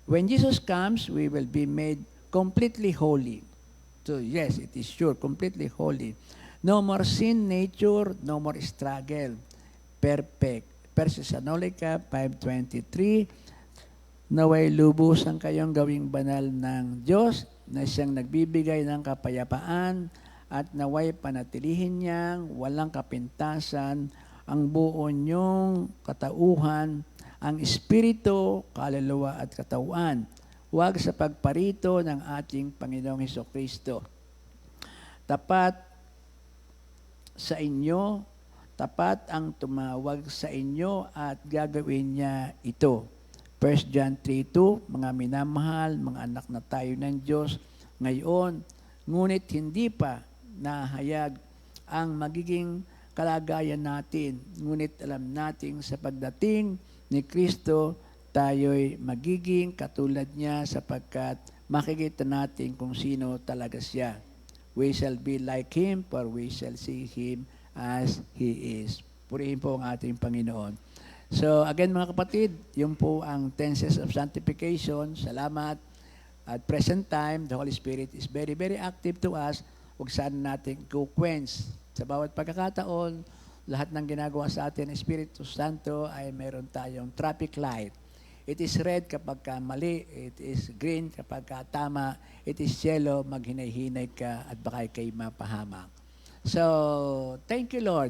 When Jesus comes, we will be made completely holy. to, yes, it is sure, completely holy. No more sin nature, no more struggle. Perfect. 1 Thessalonica 5:23, naway lubusan kayong gawing banal ng Diyos na siyang nagbibigay ng kapayapaan at naway panatilihin niyang walang kapintasan ang buo niyong katauhan, ang espiritu, kaluluwa at katawan. Huwag sa pagparito ng ating Panginoong Hesukristo. Tapat sa inyo, tapat ang tumawag sa inyo at gagawin niya ito. 1 John 3:2, mga minamahal, mga anak na tayo ng Diyos ngayon, ngunit hindi pa nahayag ang magiging kalagayan natin. Ngunit alam natin sa pagdating ni Kristo, tayo'y magiging katulad niya sapagkat makikita natin kung sino talaga siya. We shall be like Him, for we shall see Him as He is. Purihin po ang ating Panginoon. So again mga kapatid, yun po ang tenses of sanctification. Salamat. At present time, the Holy Spirit is very, very active to us. Huwag sana natin i-quench. Sa bawat pagkakataon, lahat ng ginagawa sa atin ng Espiritu Santo ay meron tayong traffic light. It is red kapag ka mali, it is green kapag ka tama, it is yellow, maghinay-hinay ka at baka kay mapahamak. So, thank you Lord.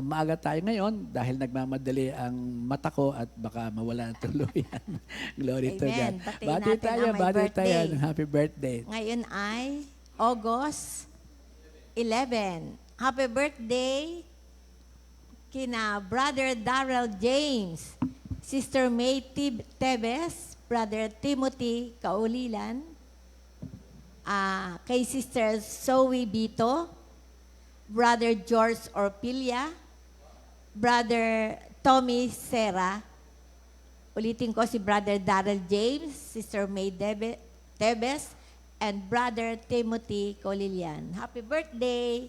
Maaga tayo ngayon dahil nagmamadali ang mata ko at baka mawala ng tuluyan. Glory to God. Bati tayo, Bati tayo. Happy birthday. Ngayon ay August 11. Happy birthday kina Brother Darrell James, Sister May Tebes, Brother Timothy Kaulilan, kay Sister Zoe Bito, Brother George Orpilia, Brother Tommy Serra, ulitin ko si Brother Darrell James, Sister May Tebes, and Brother Timothy Colilian. Happy birthday!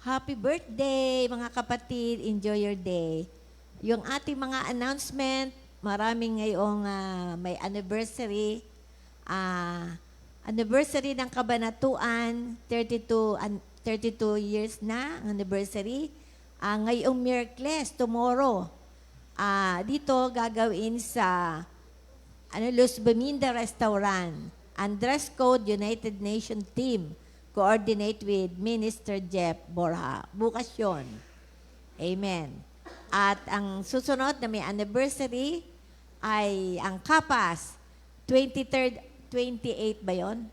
Happy birthday, mga kapatid. Enjoy your day. Yung ating mga announcement, maraming ngayong may anniversary. Anniversary ng Kabanatuan, 32 years na anniversary. Ngayong Miyerkules, tomorrow, dito gagawin sa Luz Beminda Restaurant. Ang dress code, United Nations Team. Coordinate with Minister Jeff Borja. Bukas yun. Amen. At ang susunod na may anniversary ay ang Kapas, 23rd, 28 ba yun?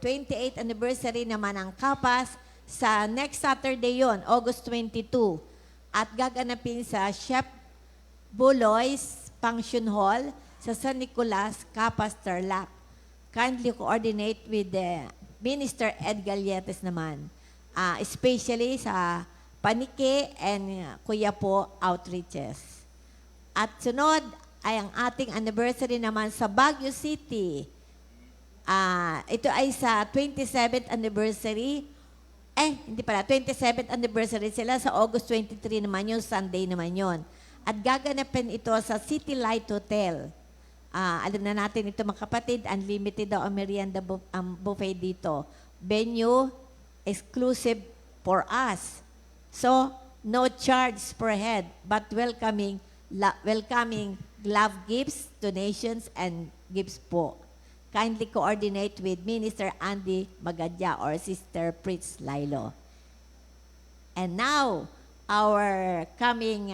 28th anniversary naman ang Kapas sa next Saturday yon, August 22. At gaganapin sa Chef Buloy's Function Hall sa San Nicolas, Kapas, Tarlac. Kindly coordinate with the Minister Ed Galletes naman, especially sa Panike and Kuya po outreaches. At sunod ay ang ating anniversary naman sa Baguio City. Ito ay sa 27th anniversary. Hindi pala, 27th anniversary sila sa August 23 naman yun, Sunday naman yun. At gaganapin ito sa City Light Hotel. Alam na natin ito mga kapatid, unlimited daw ang merienda buffet dito. Venue, exclusive for us. So, no charge per head, but welcoming love gifts, donations, and gifts po. kindly coordinate with Minister Andy Magadya or Sister Pritz Lilo. And now, our coming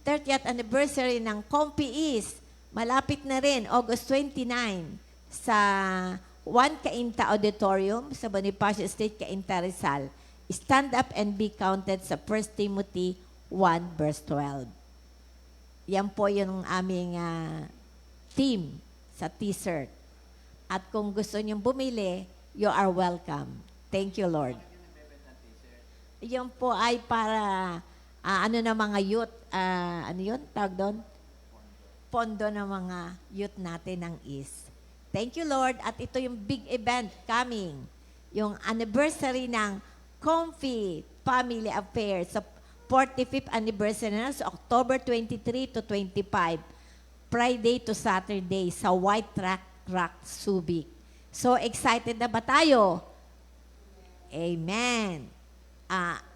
30th anniversary ng Comfy East, malapit na rin, August 29, sa 1 Cainta Auditorium sa Bonifacio State, Cainta, Rizal. Stand up and be counted sa 1 Timothy 1 verse 12. Yan po yung aming theme sa t-shirt. At kung gusto niyong bumili, you are welcome. Thank you, Lord. Yan po ay para ng mga youth, ano yun? Tawag doon? Pondo ng mga youth natin ng East. Thank you, Lord. At ito yung big event coming. Yung anniversary ng Comfy Family Affairs sa 45th anniversary na sa October 23 to 25, Friday to Saturday sa White Rock, Subic. So, excited na ba tayo? Amen.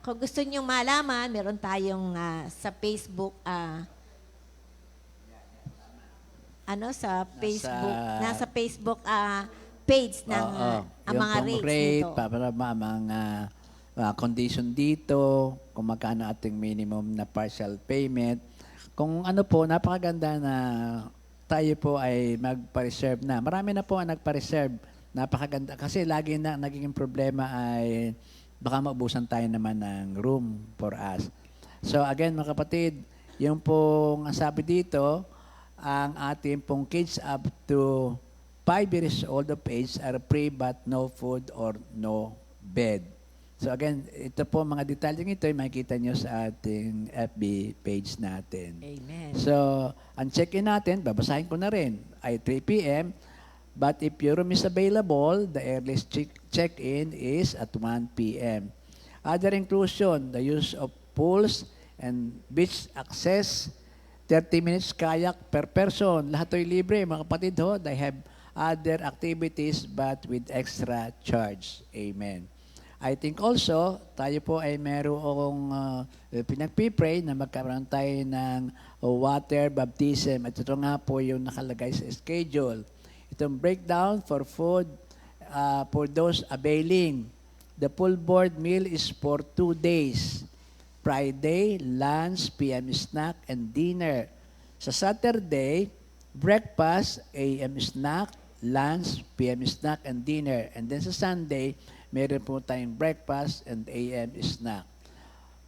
Kung gusto niyo malaman, meron tayong sa Facebook, nasa Facebook page ng ang yung mga pong rates rate, nito. para mga condition dito, kung magkano ating minimum na partial payment. Kung ano po, napakaganda na tayo po ay magpa-reserve na. Marami na po ang nagpa-reserve. Napakaganda. Kasi lagi na naging problema ay baka maubusan tayo naman ng room for us. So again, mga kapatid, yung pong sabi dito, ang ating pong kids up to 5 years old of age are free but no food or no bed. So again, ito po mga detalyeng ito ay makikita nyo sa ating FB page natin. Amen. So, ang check-in natin, babasahin ko na rin, ay 3 p.m. But if your room is available, the earliest check-in is at 1 p.m. Other inclusion, the use of pools and beach access, 30 minutes kayak per person. Lahat ay libre, mga kapatid ho. They have other activities but with extra charge. Amen. I think also, tayo po ay merong pinagpipray na magkaroon tayo ng water baptism. At ito nga po yung nakalagay sa schedule. Itong breakdown for food for those availing. The full board meal is for 2 days. Friday, lunch, PM snack, and dinner. Sa Saturday, breakfast, AM snack, lunch, PM snack, and dinner. And then sa Sunday, meron po tayong breakfast and AM snack.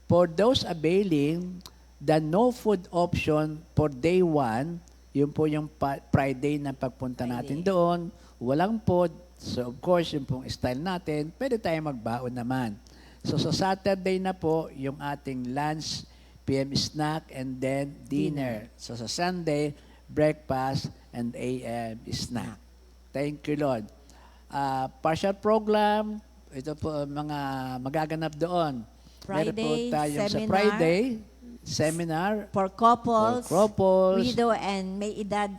For those availing, the no food option for day 1, yun po yung Friday na pagpunta natin doon, walang food. So of course, yung pong style natin, pwede tayong magbaon naman. So sa Saturday na po, yung ating lunch, PM snack, and then dinner. So sa Sunday, breakfast and AM snack. Thank you, Lord. Partial program, ito po mga magaganap doon. Meron po Friday, tayong sa seminar. Friday, seminar For couples, for couples, widow and may edad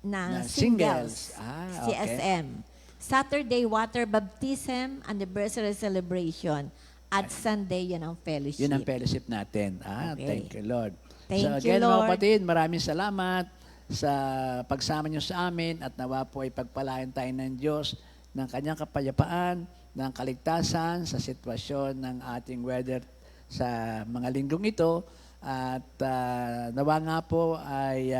na na singles, okay. CSM. Saturday, water baptism, anniversary celebration. At Sunday, yun ang fellowship. Yun ang fellowship natin. Okay. Thank you, Lord. Thank so you, again, mga Lord. kapatid, maraming salamat sa pagsama nyo sa amin at nawa po ay pagpalain tayo ng Diyos ng kanyang kapayapaan, ng kaligtasan sa sitwasyon ng ating weather sa mga linggong ito. At nawa nga po ay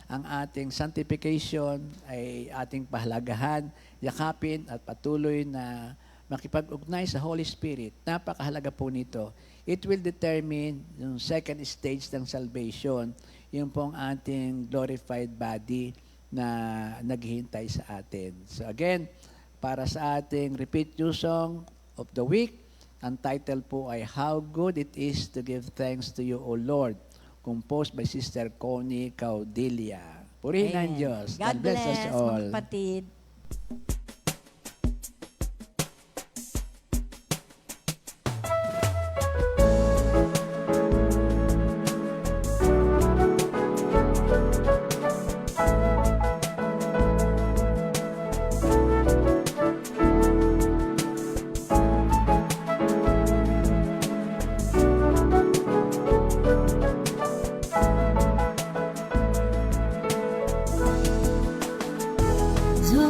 ang ating sanctification ay ating pahalagahan, yakapin at patuloy na makipag-ugnay sa Holy Spirit. Napakahalaga po nito. It will determine yung second stage ng salvation, yung pong ating glorified body na naghihintay sa atin. So again, para sa ating repeat new song of the week, ang title po ay How Good It Is to Give Thanks to You, O Lord, composed by Sister Connie Caudilia. Purihin ang Amen. Diyos. God bless, us all. mga kapatid. So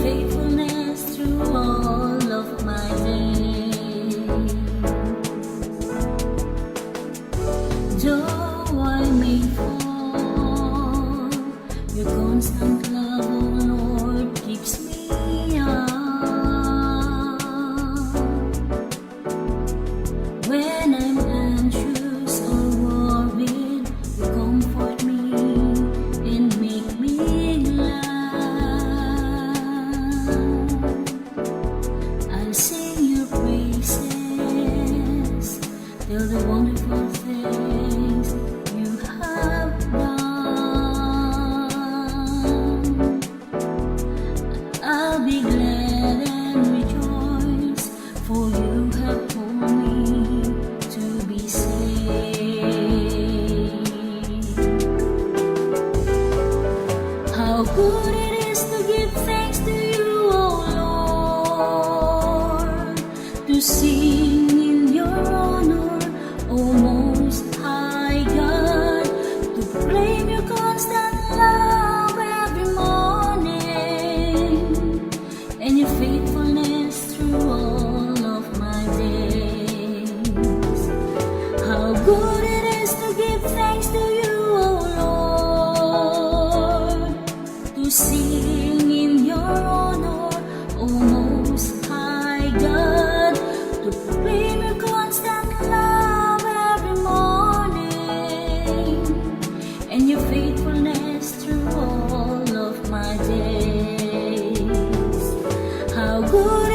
faithfulness through all of my days. Though I may fall, your constant love, oh Lord, keeps me up. When I'm anxious or worried, you comfort me and make me glad. I'll sing your praises, tell the wonderful things you have done. I'll be glad and rejoice, for you have told me to be saved. How good it is to give thanks to you, O Lord, to sing in your honor, O Most High God, to proclaim your constant love every morning, and your faithfulness through all of my days. How good it is to give thanks to you, O Lord, to sing in your honor, O Most High God, to proclaim your constant love every morning, and your faithfulness through all of my days. How good